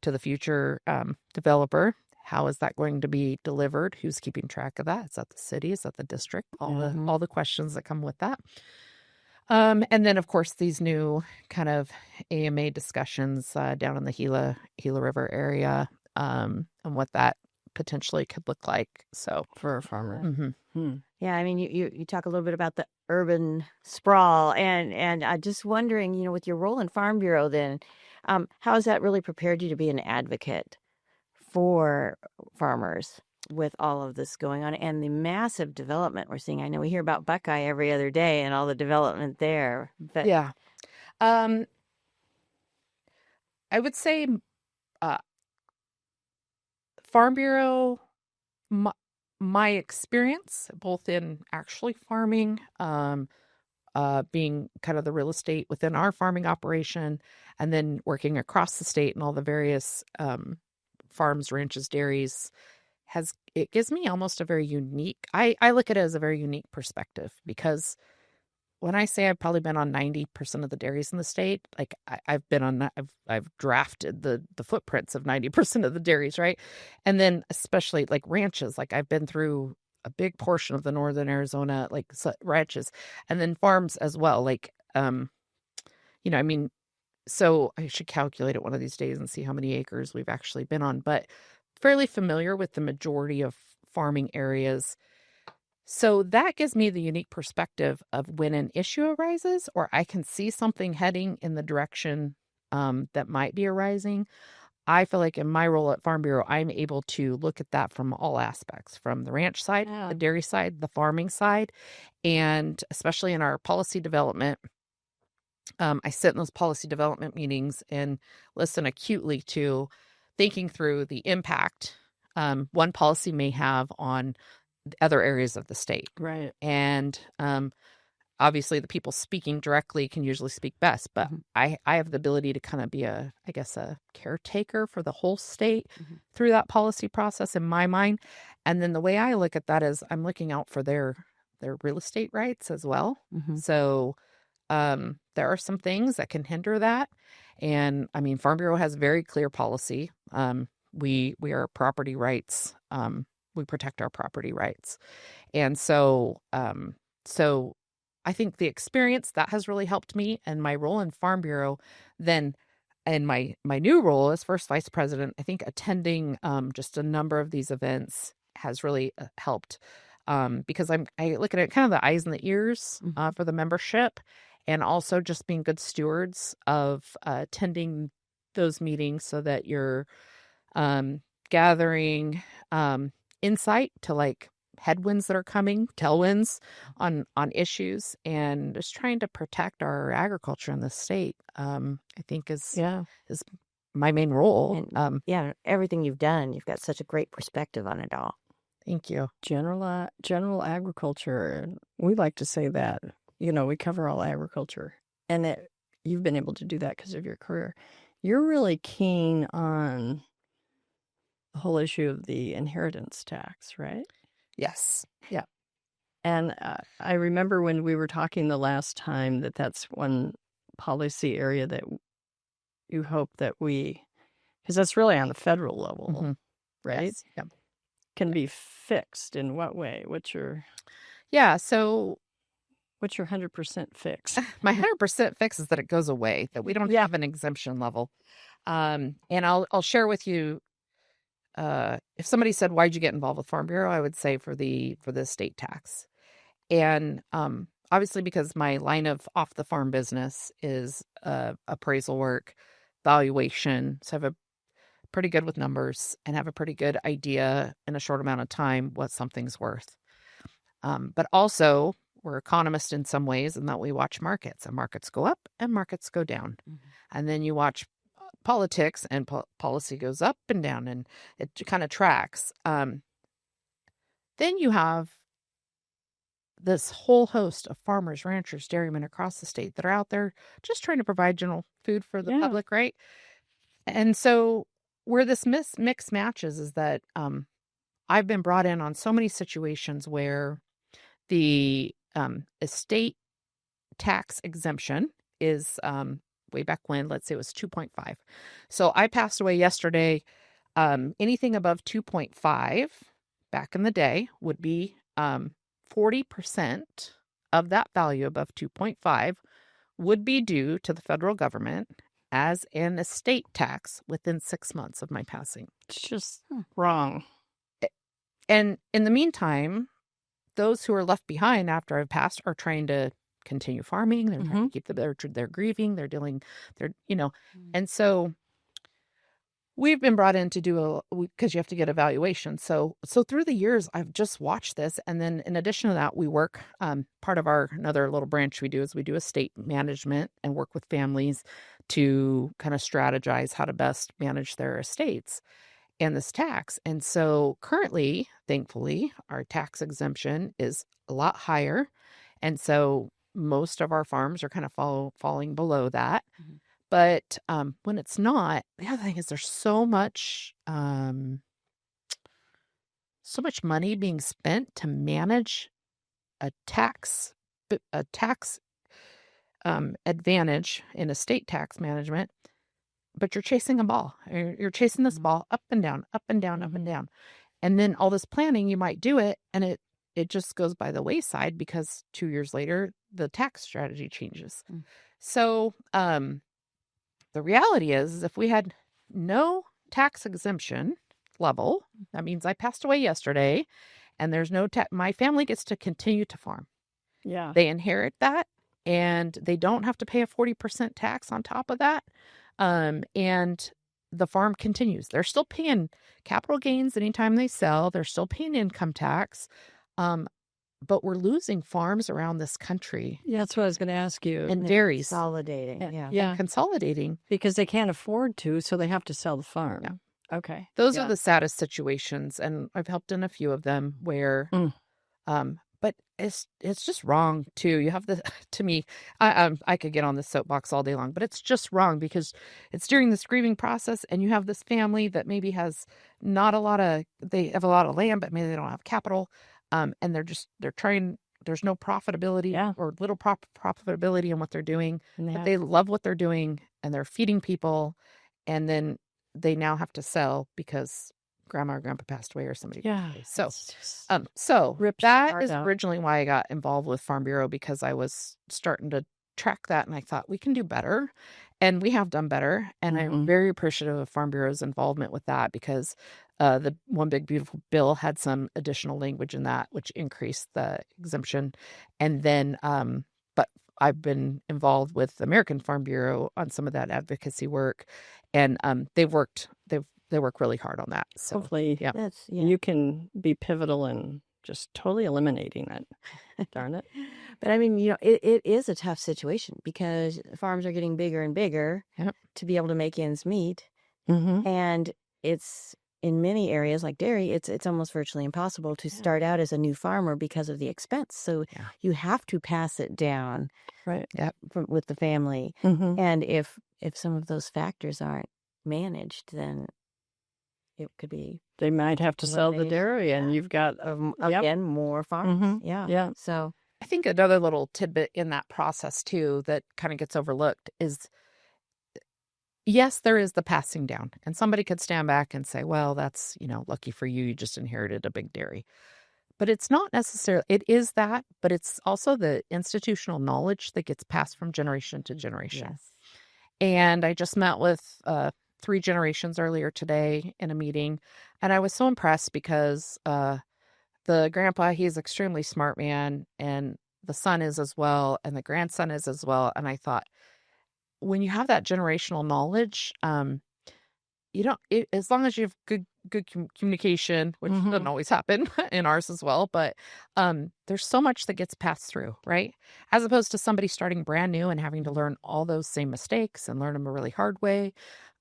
to the future developer. How is that going to be delivered? Who's keeping track of that? Is that the city? Is that the district? All the questions that come with that. And then, of course, these new kind of AMA discussions down in the Gila River area, and what that potentially could look like. So for a farmer. Yeah, I mean, you talk a little bit about the urban sprawl, and I'm just wondering, with your role in Farm Bureau, then, how has that really prepared you to be an advocate for farmers with all of this going on and the massive development we're seeing? I know we hear about Buckeye every other day and all the development there, but yeah, I would say Farm Bureau, my experience, both in actually farming, being kind of the real estate within our farming operation, and then working across the state and all the various farms, ranches, dairies, it gives me almost a very unique, I look at it as a very unique perspective, because when I say I've probably been on 90% of the dairies in the state, like I've drafted the footprints of 90% of the dairies, right? And then especially like ranches, like I've been through a big portion of the northern Arizona, like ranches, and then farms as well. Like, I mean, so I should calculate it one of these days and see how many acres we've actually been on, but fairly familiar with the majority of farming areas. So that gives me the unique perspective of when an issue arises, or I can see something heading in the direction that might be arising. I feel like in my role at Farm Bureau, I'm able to look at that from all aspects, from the ranch side, the dairy side, the farming side, and especially in our policy development. I sit in those policy development meetings and listen acutely to thinking through the impact one policy may have on other areas of the state. Right. And obviously the people speaking directly can usually speak best, but I have the ability to kind of be a caretaker for the whole state through that policy process in my mind. And then the way I look at that is I'm looking out for their real estate rights as well. So there are some things that can hinder that. And I mean, Farm Bureau has very clear policy. We are property rights. We protect our property rights. And so so I think the experience that has really helped me, and my role in Farm Bureau then, and my new role as first vice president, I think attending just a number of these events has really helped, because I look at it kind of the eyes and the ears for the membership, and also just being good stewards of attending those meetings so that you're gathering insight to like headwinds that are coming, tailwinds on issues, and just trying to protect our agriculture in the state. I think is my main role. And everything you've done, you've got such a great perspective on it all. Thank you. General agriculture. We like to say that, we cover all agriculture, and you've been able to do that because of your career. You're really keen on the whole issue of the inheritance tax, right? Yes. Yeah. And I remember when we were talking the last time that's one policy area that you hope that because that's really on the federal level, right? Yes. Yeah. Can be fixed in what way? What's your so 100% fix? my 100% fix is that it goes away, that we don't have an exemption level. And I'll share with you, if somebody said, why'd you get involved with Farm Bureau? I would say for the estate tax. And obviously because my line of off the farm business is appraisal work, valuation. So I have pretty good with numbers and have a pretty good idea in a short amount of time what something's worth. But also we're economists in some ways, in that we watch markets, and markets go up and markets go down. And then you watch politics, and policy goes up and down, and it kind of tracks. Then you have this whole host of farmers, ranchers, dairymen across the state that are out there just trying to provide general food for the public, right? And so where this mix matches is that I've been brought in on so many situations where the estate tax exemption is way back when, let's say it was 2.5. So I passed away yesterday. Anything above 2.5 back in the day would be 40% of that value above 2.5 would be due to the federal government as an estate tax within 6 months of my passing. It's just wrong. And in the meantime, those who are left behind after I've passed are trying to continue farming. They're trying to keep they're grieving, and so we've been brought in to do because you have to get evaluation. So through the years, I've just watched this. And then in addition to that, we work, part of another little branch we do is we do estate management and work with families to kind of strategize how to best manage their estates and this tax. And so currently, thankfully, our tax exemption is a lot higher. And so most of our farms are kind of falling below that. But when it's not, the other thing is there's so much money being spent to manage a tax advantage in estate tax management. But you're chasing a ball. You're chasing this ball up and down, up and down, up and down. And then all this planning, you might do it, and it just goes by the wayside because 2 years later, the tax strategy changes. So the reality is if we had no tax exemption level, that means I passed away yesterday, and there's no my family gets to continue to farm. Yeah. They inherit that, and they don't have to pay a 40% tax on top of that. And the farm continues. They're still paying capital gains anytime they sell. They're still paying income tax. But we're losing farms around this country. Yeah, that's what I was going to ask you. And dairies. Consolidating. Yeah. Consolidating. Because they can't afford to, so they have to sell the farm. Yeah. Okay. Those are the saddest situations. And I've helped in a few of them where, but it's just wrong too. You have to me, I could get on this soapbox all day long, but it's just wrong because it's during this grieving process, and you have this family that maybe has they have a lot of land, but maybe they don't have capital. And they're trying, there's no profitability or little profitability in what they're doing, but they love what they're doing, and they're feeding people. And then they now have to sell because grandma or grandpa passed away or somebody passed away. So, it's just so rips your that heart is out. originally why I got involved with Farm Bureau, because I was starting to track that and I thought we can do better, and we have done better. And I'm very appreciative of Farm Bureau's involvement with that, because the One Big Beautiful Bill had some additional language in that which increased the exemption. And then but I've been involved with the American Farm Bureau on some of that advocacy work, and they work really hard on that. So Hopefully yeah. you can be pivotal in just totally eliminating it. Darn it. But I mean, it is a tough situation because farms are getting bigger and bigger Yep. to be able to make ends meet. Mm-hmm. And it's in many areas like dairy, it's almost virtually impossible to start out as a new farmer because of the expense. So you have to pass it down Right. with the family. Mm-hmm. And if some of those factors aren't managed, then it could be They might have to sell the dairy, and you've got again more farms. Mhm. Yeah. So I think another little tidbit in that process too that kind of gets overlooked is, yes, there is the passing down, and somebody could stand back and say, well, that's, lucky for you, you just inherited a big dairy. But it's not necessarily, it is that, but it's also the institutional knowledge that gets passed from generation to generation. yes. And I just met with 3 generations earlier today in a meeting, and I was so impressed because the grandpa, he's an extremely smart man, and the son is as well, and the grandson is as well. And I thought, when you have that generational knowledge, as long as you have good communication, which doesn't always happen in ours as well, but there's so much that gets passed through, right? As opposed to somebody starting brand new and having to learn all those same mistakes and learn them a really hard way.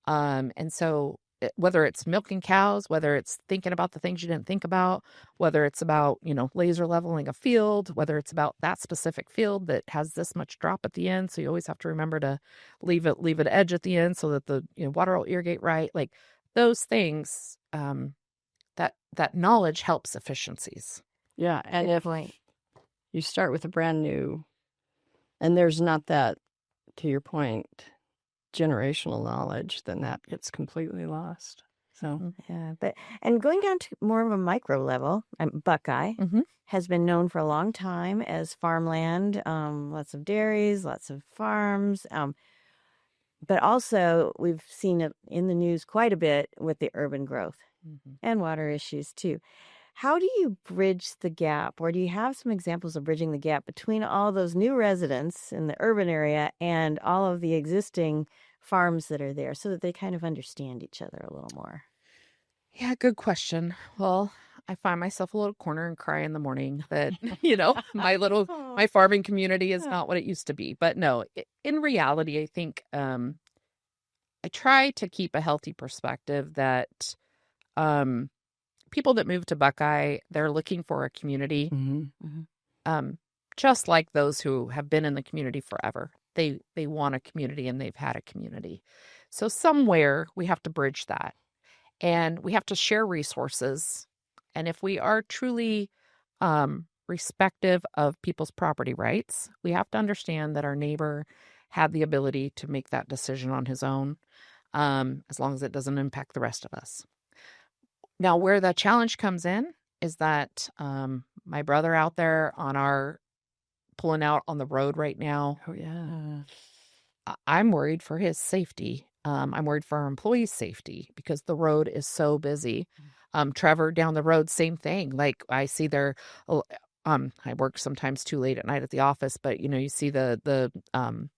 And so whether it's milking cows, whether it's thinking about the things you didn't think about, whether it's about, laser leveling a field, whether it's about that specific field that has this much drop at the end. So you always have to remember to leave it edge at the end so that the water will irrigate right. Like those things, that knowledge helps efficiencies. Yeah. And Good if point. you start with a brand new, and there's not that, to your point, generational knowledge, then that gets completely lost. So Yeah, and going down to more of a micro level, Buckeye has been known for a long time as farmland, lots of dairies, lots of farms, but also we've seen it in the news quite a bit with the urban growth and water issues too. How do you bridge the gap, or do you have some examples of bridging the gap between all those new residents in the urban area and all of the existing farms that are there, so that they kind of understand each other a little more? Yeah, good question. Well, I find myself a little corner and cry in the morning that, my farming community is not what it used to be. But no, in reality, I think I try to keep a healthy perspective that people that move to Buckeye, they're looking for a community, just like those who have been in the community forever. They want a community, and they've had a community. So somewhere we have to bridge that, and we have to share resources. And if we are truly respective of people's property rights, we have to understand that our neighbor had the ability to make that decision on his own, as long as it doesn't impact the rest of us. Now, where the challenge comes in is that my brother out there pulling out on the road right now. Oh, yeah. I'm worried for his safety. I'm worried for our employees' safety because the road is so busy. Trevor down the road, same thing. Like I see I work sometimes too late at night at the office, but you see the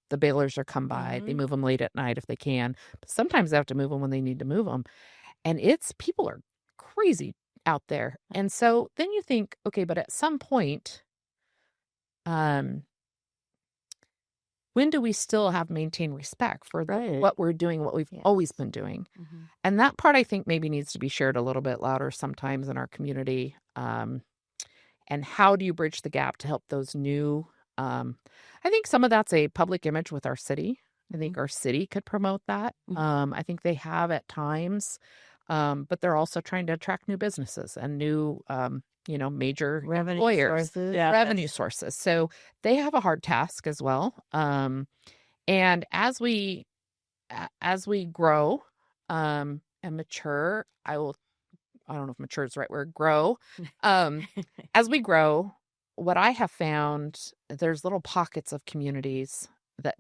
balers are come by. They move them late at night if they can. But sometimes they have to move them when they need to move them. And people are crazy out there. And so then you think, okay, but at some point, when do we still have maintained respect for what we're doing, what we've always been doing? And that part, I think, maybe needs to be shared a little bit louder sometimes in our community. And how do you bridge the gap to help those new? I think some of that's a public image with our city. I think our city could promote that. I think they have at times, but they're also trying to attract new businesses and new major revenue sources. So they have a hard task as well. And as we grow, and mature, I don't know if mature is the right word, grow. As we grow, what I have found, there's little pockets of communities that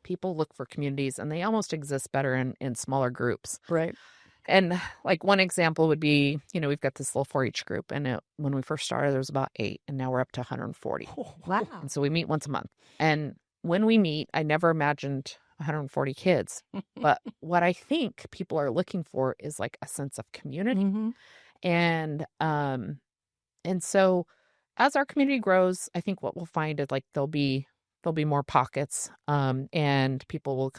people look for communities, and they almost exist better in smaller groups. Right. And like one example would be, we've got this little 4-H group, and when we first started, there was about 8, and now we're up to 140. Wow. And so we meet once a month. And when we meet, I never imagined 140 kids. But what I think people are looking for is like a sense of community. Mm-hmm. And so as our community grows, I think what we'll find is like there'll be more pockets, and people will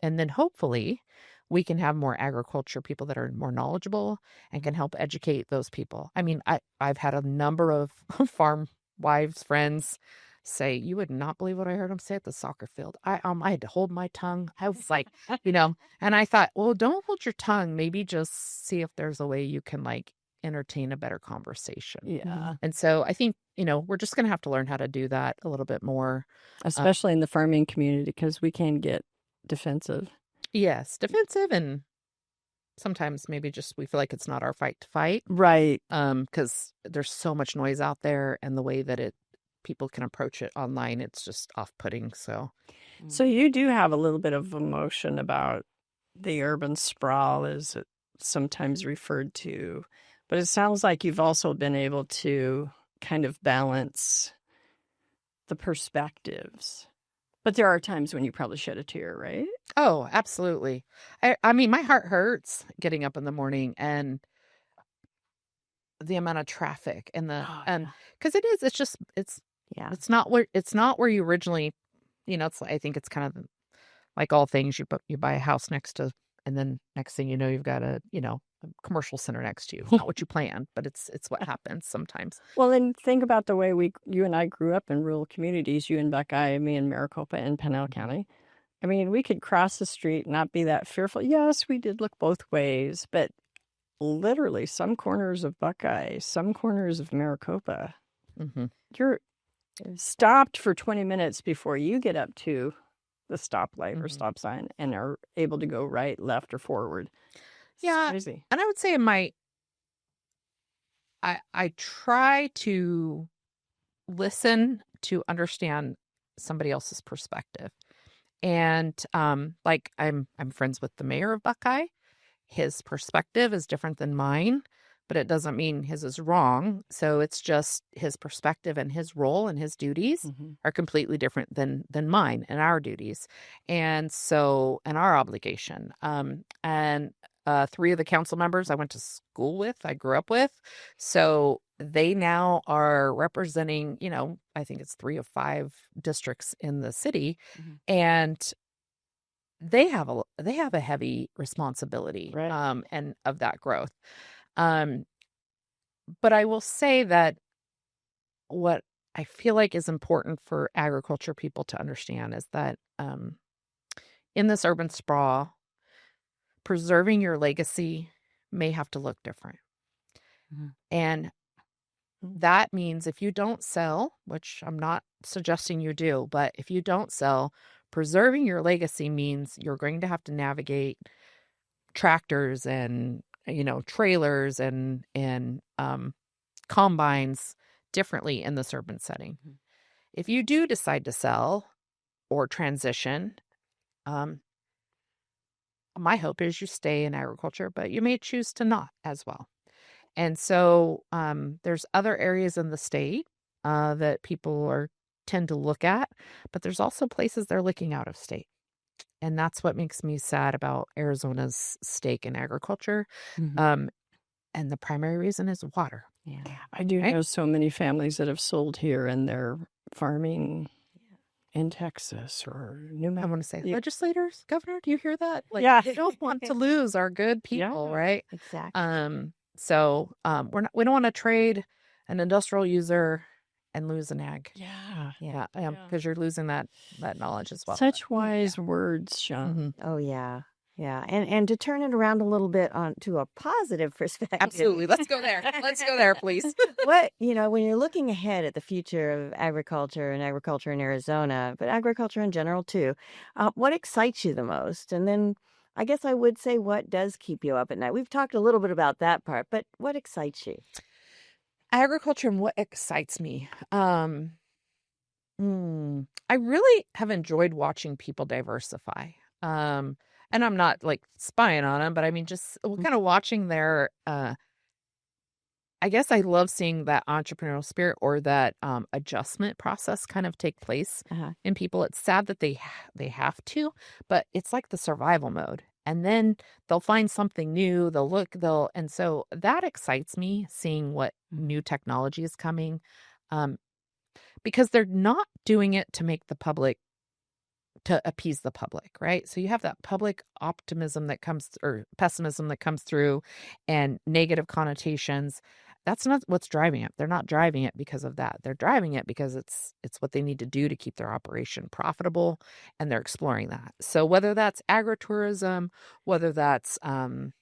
and then hopefully we can have more agriculture people that are more knowledgeable and can help educate those people. I mean, I've had a number of farm wives, friends say, you would not believe what I heard them say at the soccer field. I had to hold my tongue. I was like, and I thought, well, don't hold your tongue. Maybe just see if there's a way you can like entertain a better conversation. Yeah. And so I think, we're just going to have to learn how to do that a little bit more. Especially in the farming community, because we can get defensive. Yes, defensive, and sometimes maybe just we feel like it's not our fight to fight. Right. Because there's so much noise out there, and the way that people can approach it online, it's just off-putting. So you do have a little bit of emotion about the urban sprawl, as it's sometimes referred to, but it sounds like you've also been able to kind of balance the perspectives. But there are times when you probably shed a tear, right? Oh, absolutely. I mean, my heart hurts getting up in the morning and the amount of traffic and because it's not where you originally, I think it's kind of like all things, you buy a house next to, and then next thing you know, you've got a commercial center next to you. Not what you planned, but it's what happens sometimes. Well, then think about the way you and I grew up in rural communities, you and Buckeye, me and Maricopa and Pinal County. I mean, we could cross the street and not be that fearful. Yes, we did look both ways, but literally some corners of Buckeye, some corners of Maricopa, you're stopped for 20 minutes before you get up to the stoplight or stop sign and are able to go right, left, or forward. Yeah. It's crazy. And I would say I try to listen to understand somebody else's perspective. And like I'm friends with the mayor of Buckeye. His perspective is different than mine, but it doesn't mean his is wrong. So it's just his perspective and his role and his duties are completely different than mine and our duties. And our obligation. And 3 of the council members I went to school with, I grew up with. So they now are representing, I think it's 3 of 5 districts in the city. And they have a heavy responsibility, right. And of that growth. But I will say that what I feel like is important for agriculture people to understand is that in this urban sprawl, preserving your legacy may have to look different. And that means if you don't sell, which I'm not suggesting you do, but if you don't sell, preserving your legacy means you're going to have to navigate tractors and, trailers and combines differently in this urban setting. If you do decide to sell or transition, my hope is you stay in agriculture, but you may choose to not as well. And so there's other areas in the state that people tend to look at, but there's also places they're looking out of state. And that's what makes me sad about Arizona's stake in agriculture. And the primary reason is water. Yeah. I do know so many families that have sold here and they're farming in Texas or New Mexico. I want to say, legislators, governor, do you hear that? Like, Yeah. they don't want to lose our good people, right? Exactly. So we don't want to trade an industrial user and lose an ag. Yeah. Because you're losing that knowledge as well. Such wise words, Shawn. Oh yeah. Yeah. And to turn it around a little bit to a positive perspective. Absolutely. Let's go there. Let's go there, please. When you're looking ahead at the future of agriculture and agriculture in Arizona, but agriculture in general too, what excites you the most? And then I guess I would say, what does keep you up at night? We've talked a little bit about that part, but what excites you? Agriculture and what excites me. I really have enjoyed watching people diversify. Um, and I'm not like spying on them, but I mean, just kind of watching their, I guess I love seeing that entrepreneurial spirit or that adjustment process kind of take place in people. It's sad that they have to, but it's like the survival mode. And then they'll find something new. And so that excites me, seeing what new technology is coming, because they're not doing it to make the public, to appease the public, right? So you have that public optimism that comes, or pessimism that comes through, and negative connotations. That's not what's driving it. They're not driving it because of that. They're driving it because it's what they need to do to keep their operation profitable, and they're exploring that. So whether that's agritourism, whether that's event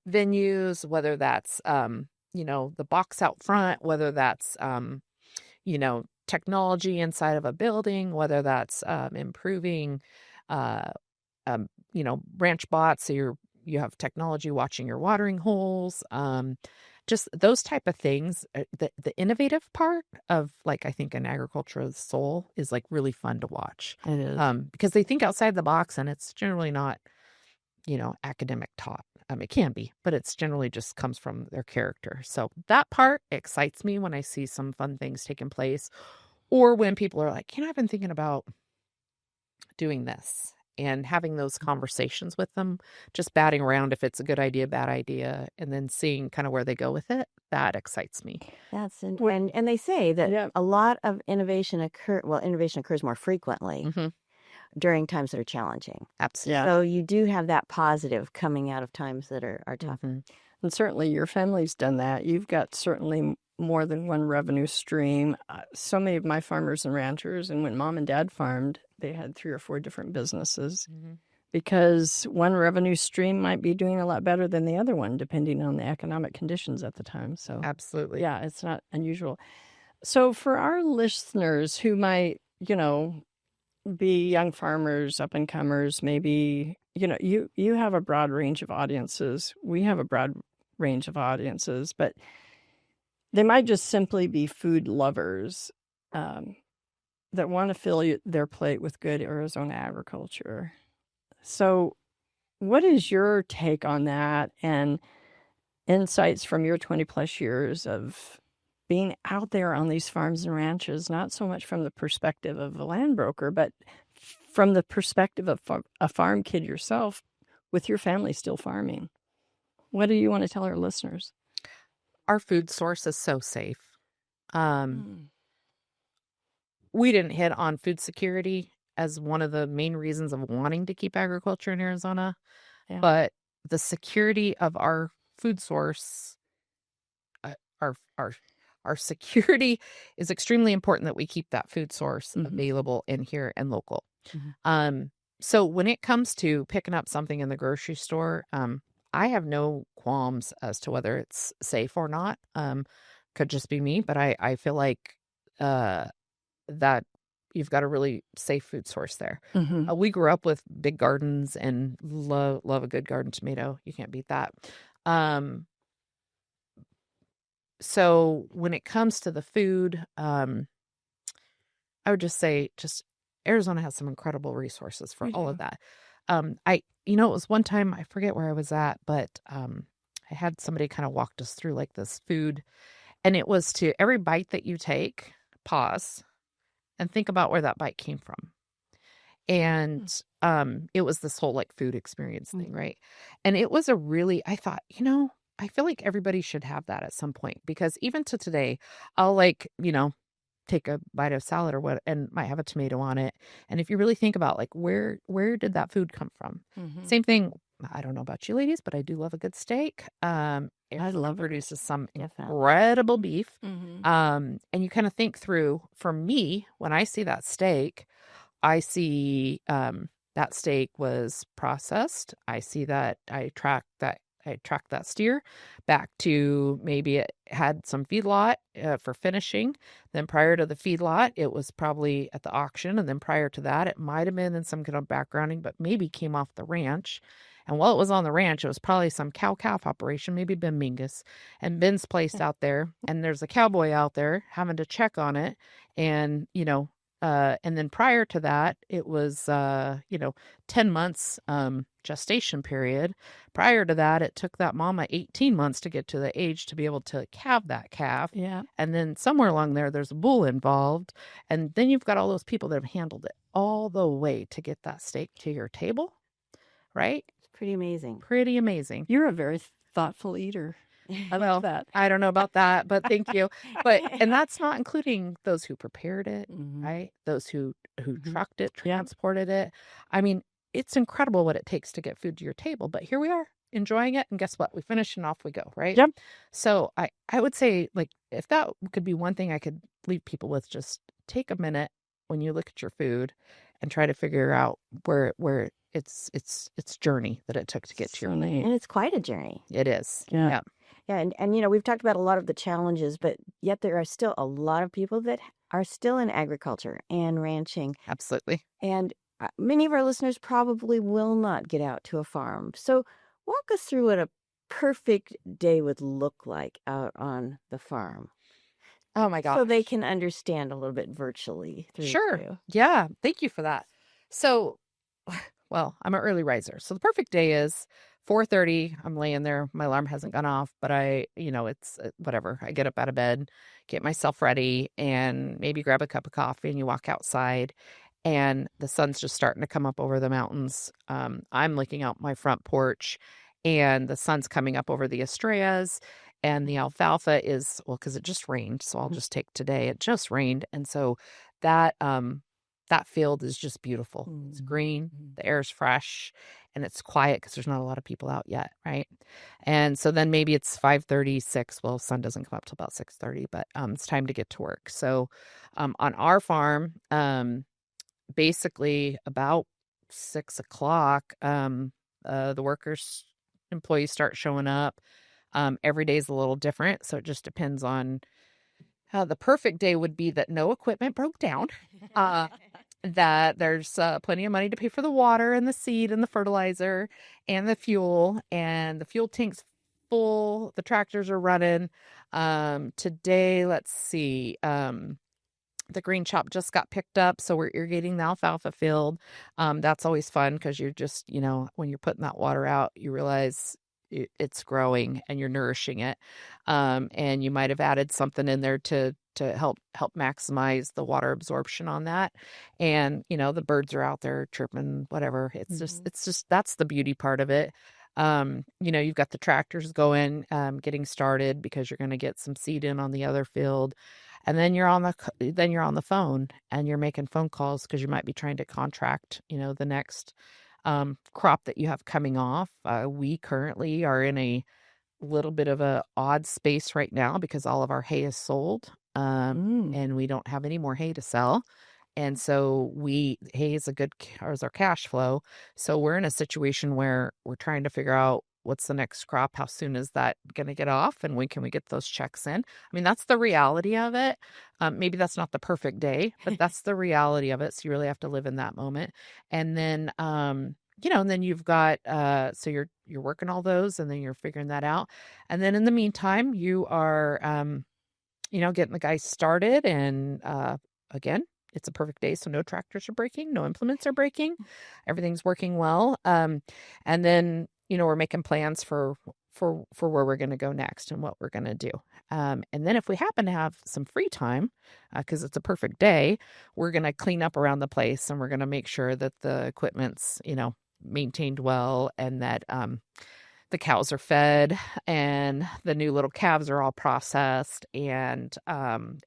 venues, whether that's the box out front, whether that's technology inside of a building, whether that's improving branch bots, so you have technology watching your watering holes, just those type of things. The innovative part of, like, I think an agricultural soul is like really fun to watch. It is. Because they think outside the box, and it's generally not academic taught. It can be, but it's generally just comes from their character. So that part excites me when I see some fun things taking place, or when people are like, I've been thinking about doing this, and having those conversations with them, just batting around if it's a good idea, bad idea, and then seeing kind of where they go with it. That excites me. And they say that a lot of innovation occurs more frequently during times that are challenging. Absolutely. So you do have that positive coming out of times that are tough. And certainly your family's done that. You've got certainly more than one revenue stream. So many of my farmers and ranchers, and when mom and dad farmed, they had 3 or 4 different businesses because one revenue stream might be doing a lot better than the other one, depending on the economic conditions at the time. So absolutely. Yeah, it's not unusual. So for our listeners who might, be young farmers, up and comers, maybe, you have a broad range of audiences. We have a broad range of audiences, but they might just simply be food lovers that want to fill their plate with good Arizona agriculture. So what is your take on that, and insights from your 20 plus years of being out there on these farms and ranches, not so much from the perspective of a land broker, but from the perspective of a farm kid yourself, with your family still farming? What do you want to tell our listeners? Our food source is so safe. We didn't hit on food security as one of the main reasons of wanting to keep agriculture in Arizona, but the security of our food source, our security is extremely important, that we keep that food source available in here and local. So when it comes to picking up something in the grocery store, I have no qualms as to whether it's safe or not. Could just be me, but I feel like that you've got a really safe food source there. We grew up with big gardens and love a good garden tomato. You can't beat that. So when it comes to the food, I would just say, Arizona has some incredible resources for all of that. It was one time, I forget where I was at, but I had somebody kind of walked us through like this food, and it was to every bite that you take, pause and think about where that bite came from. And it was this whole like food experience thing, right? And it was I thought, I feel like everybody should have that at some point, because even to today, I'll take a bite of salad or what, and might have a tomato on it. And if you really think about like where did that food come from? Same thing. I don't know about you ladies, but I do love a good steak. I love produces some incredible beef. And you kind of think through, for me, when I see that steak, I see that steak was processed. I see that, I track that I tracked that steer back to maybe it had some feedlot for finishing. Then prior to the feedlot, it was probably at the auction. And then prior to that, it might have been in some kind of backgrounding, but maybe came off the ranch. And while it was on the ranch, it was probably some cow-calf operation, maybe Ben Mingus. And Ben's placed out there, and there's a cowboy out there having to check on it. And, and then prior to that, it was, 10 months gestation period. Prior to that, it took that mama 18 months to get to the age to be able to calve that calf. Yeah. And then somewhere along there, there's a bull involved. And then you've got all those people that have handled it all the way to get that steak to your table, right? It's pretty amazing. Pretty amazing. You're a very thoughtful eater. I love that. I don't know about that, but thank you. And that's not including those who prepared it, right? Those who trucked it, transported it. I mean, it's incredible what it takes to get food to your table, but here we are enjoying it. And guess what? We finish and off we go, right? Yep. So I would say, like, if that could be one thing I could leave people with, just take a minute when you look at your food and try to figure out where it's journey that it took to get to your. And it's quite a journey. It is. Yeah. Yeah, and we've talked about a lot of the challenges, but yet there are still a lot of people that are still in agriculture and ranching. Absolutely. And many of our listeners probably will not get out to a farm. So walk us through what a perfect day would look like out on the farm. Oh my gosh. So they can understand a little bit virtually through Sure. you. Yeah. Thank you for that. So, well, I'm an early riser. So the perfect day is 4:30. I'm laying there. My alarm hasn't gone off, but it's whatever. I get up out of bed, get myself ready, and maybe grab a cup of coffee, and you walk outside, and the sun's just starting to come up over the mountains. I'm looking out my front porch, and the sun's coming up over the estrellas, and the alfalfa is, well, because it just rained, so I'll just take today. It just rained, and so that field is just beautiful. It's green, the air's fresh, and it's quiet because there's not a lot of people out yet, right? And so then maybe it's 5:30, 6. Well, sun doesn't come up till about 6:30, but it's time to get to work. So on our farm, basically about 6 o'clock, the employees start showing up. Every day is a little different, so it just depends on how. The perfect day would be that no equipment broke down, that there's plenty of money to pay for the water and the seed and the fertilizer and the fuel tank's full. The tractors are running. Today, let's see, the green chop just got picked up, so we're irrigating the alfalfa field. That's always fun because you're just, when you're putting that water out, you realize it's growing and you're nourishing it. And you might have added something in there to help maximize the water absorption on that. And, the birds are out there chirping, whatever. It's just, that's the beauty part of it. You've got the tractors going, getting started because you're going to get some seed in on the other field. And then you're on the phone and you're making phone calls because you might be trying to contract, the next crop that you have coming off. We currently are in a little bit of a odd space right now because all of our hay is sold, and we don't have any more hay to sell. And so hay is our cash flow. So we're in a situation where we're trying to figure out what's the next crop, how soon is that going to get off, and when can we get those checks in? I mean, that's the reality of it. Maybe that's not the perfect day, but that's the reality of it. So you really have to live in that moment. And then, and then you've got, so you're working all those, and then you're figuring that out. And then in the meantime, you are, getting the guys started. And again, it's a perfect day. So no tractors are breaking, no implements are breaking. Everything's working well. And then, we're making plans for where we're going to go next and what we're going to do. And then if we happen to have some free time, because it's a perfect day, we're going to clean up around the place, and we're going to make sure that the equipment's, maintained well, and that the cows are fed, and the new little calves are all processed, and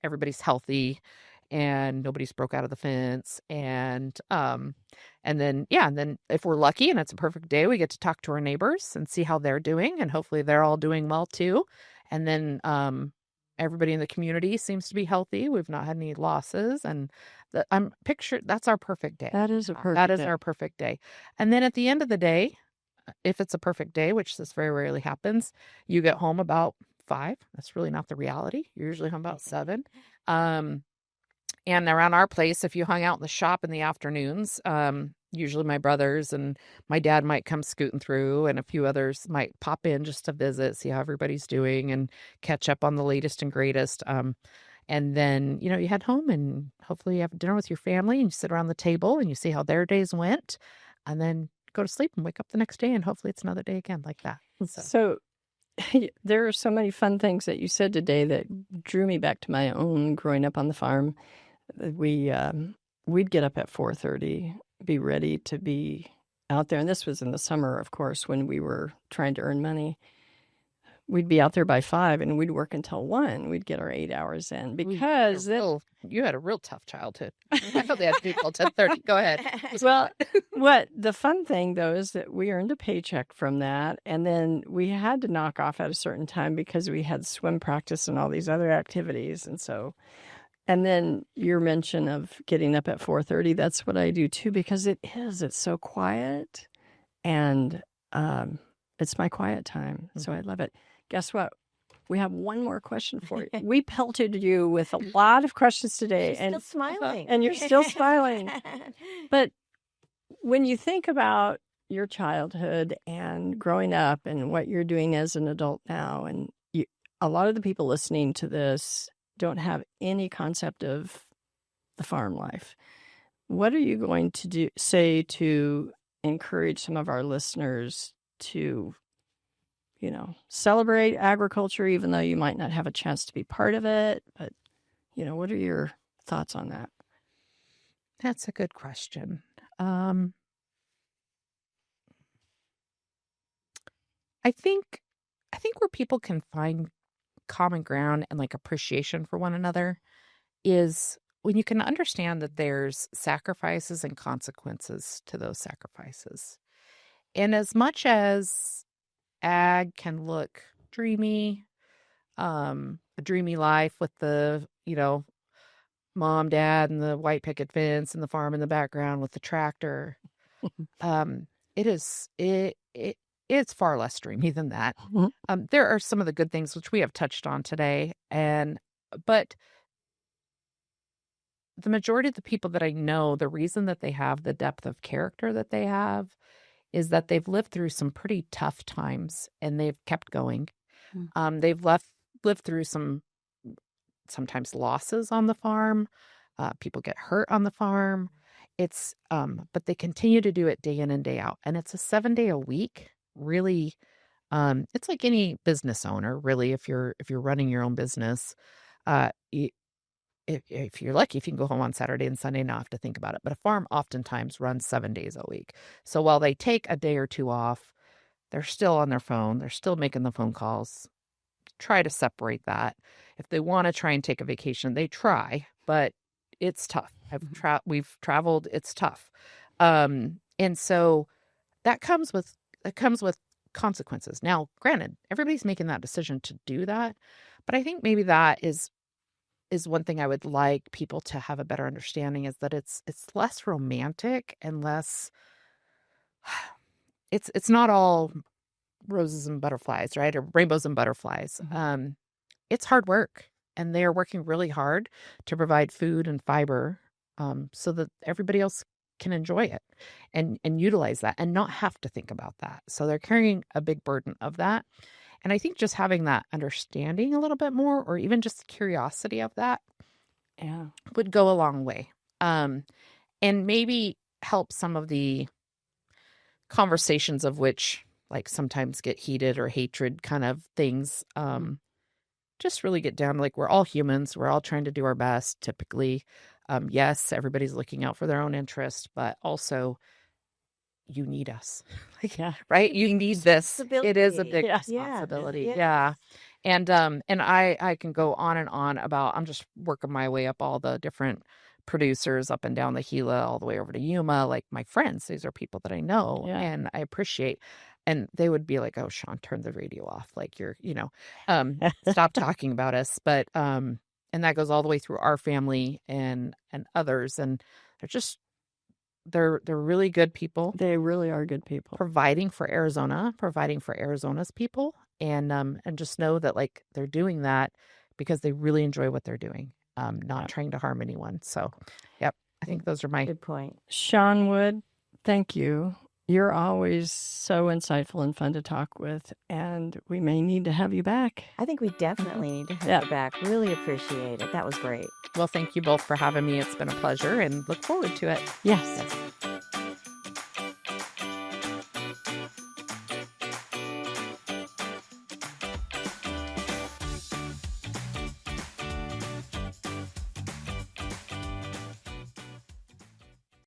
everybody's healthy, and nobody's broke out of the fence. And then if we're lucky and it's a perfect day, we get to talk to our neighbors and see how they're doing, and hopefully they're all doing well too. And then everybody in the community seems to be healthy. We've not had any losses, and that's our perfect day. That is a perfect That is day. our perfect day. And then at the end of the day, if it's a perfect day, which this very rarely happens, you get home about 5. That's really not the reality. You're usually home about 7. Um, and around our place, if you hung out in the shop in the afternoons, usually my brothers and my dad might come scooting through, and a few others might pop in just to visit, see how everybody's doing, and catch up on the latest and greatest. And then, you head home and hopefully you have dinner with your family and you sit around the table and you see how their days went, and then go to sleep and wake up the next day and hopefully it's another day again like that. So there are so many fun things that you said today that drew me back to my own growing up on the farm. We'd get up at 4:30, be ready to be out there. And this was in the summer, of course, when we were trying to earn money. We'd be out there by 5 and we'd work until 1. We'd get our 8 hours in because you had a real tough childhood. I thought they had to do till 10:30. Go ahead. Well, the fun thing though is that we earned a paycheck from that, and then we had to knock off at a certain time because we had swim practice and all these other activities, and then your mention of getting up at 4:30, that's what I do too, because it's so quiet, and it's my quiet time, so I love it. Guess what? We have one more question for you. We pelted you with a lot of questions today. She's still smiling. And you're still smiling. But when you think about your childhood and growing up and what you're doing as an adult now, and a lot of the people listening to this don't have any concept of the farm life. What are you going to say to encourage some of our listeners to celebrate agriculture, even though you might not have a chance to be part of it? But, what are your thoughts on that? That's a good question. I think where people can find common ground and like appreciation for one another is when you can understand that there's sacrifices and consequences to those sacrifices. And as much as ag can look dreamy, a dreamy life with the, mom, dad, and the white picket fence and the farm in the background with the tractor, it's far less dreamy than that. There are some of the good things which we have touched on today, but the majority of the people that I know, the reason that they have the depth of character that they have is that they've lived through some pretty tough times and they've kept going. They've lived through sometimes losses on the farm. People get hurt on the farm. But they continue to do it day in and day out. And it's a 7-day a week. Really, it's like any business owner, really, if you're running your own business, if you're lucky, if you can go home on Saturday and Sunday, not have to think about it. But a farm oftentimes runs 7 days a week. So while they take a day or two off, they're still on their phone. They're still making the phone calls. Try to separate that. If they want to try and take a vacation, they try, but it's tough. We've traveled. It's tough. And so that comes with consequences. Now, granted, everybody's making that decision to do that, but I think maybe that is one thing I would like people to have a better understanding, is that it's less romantic and less, it's not all roses and butterflies, right? Or rainbows and butterflies. It's hard work, and they are working really hard to provide food and fiber, so that everybody else can enjoy it and utilize that and not have to think about that. So they're carrying a big burden of that. And I think just having that understanding a little bit more, or even just curiosity of that, would go a long way. And maybe help some of the conversations of which like sometimes get heated or hatred kind of things. Just really get down to like, we're all humans. We're all trying to do our best typically. Yes, everybody's looking out for their own interest, but also you need us, right? You need this. It is a big responsibility. Yeah. And I can go on and on about, I'm just working my way up all the different producers up and down the Gila, all the way over to Yuma, like my friends. These are people that I know and I appreciate. And they would be like, oh, Shawn, turn the radio off. Like stop talking about us. But, and that goes all the way through our family and others. And they're just they're really good people, They really are good people. providing for Arizona's people, and just know that like they're doing that because they really enjoy what they're doing, not trying to harm anyone. So, yep, I think those are my Good point. Shawn Wood, thank you. You're always so insightful and fun to talk with, and we may need to have you back. I think we definitely need to have Yeah. you back. Really appreciate it. That was great. Well, thank you both for having me. It's been a pleasure and look forward to it. Yes. Yes.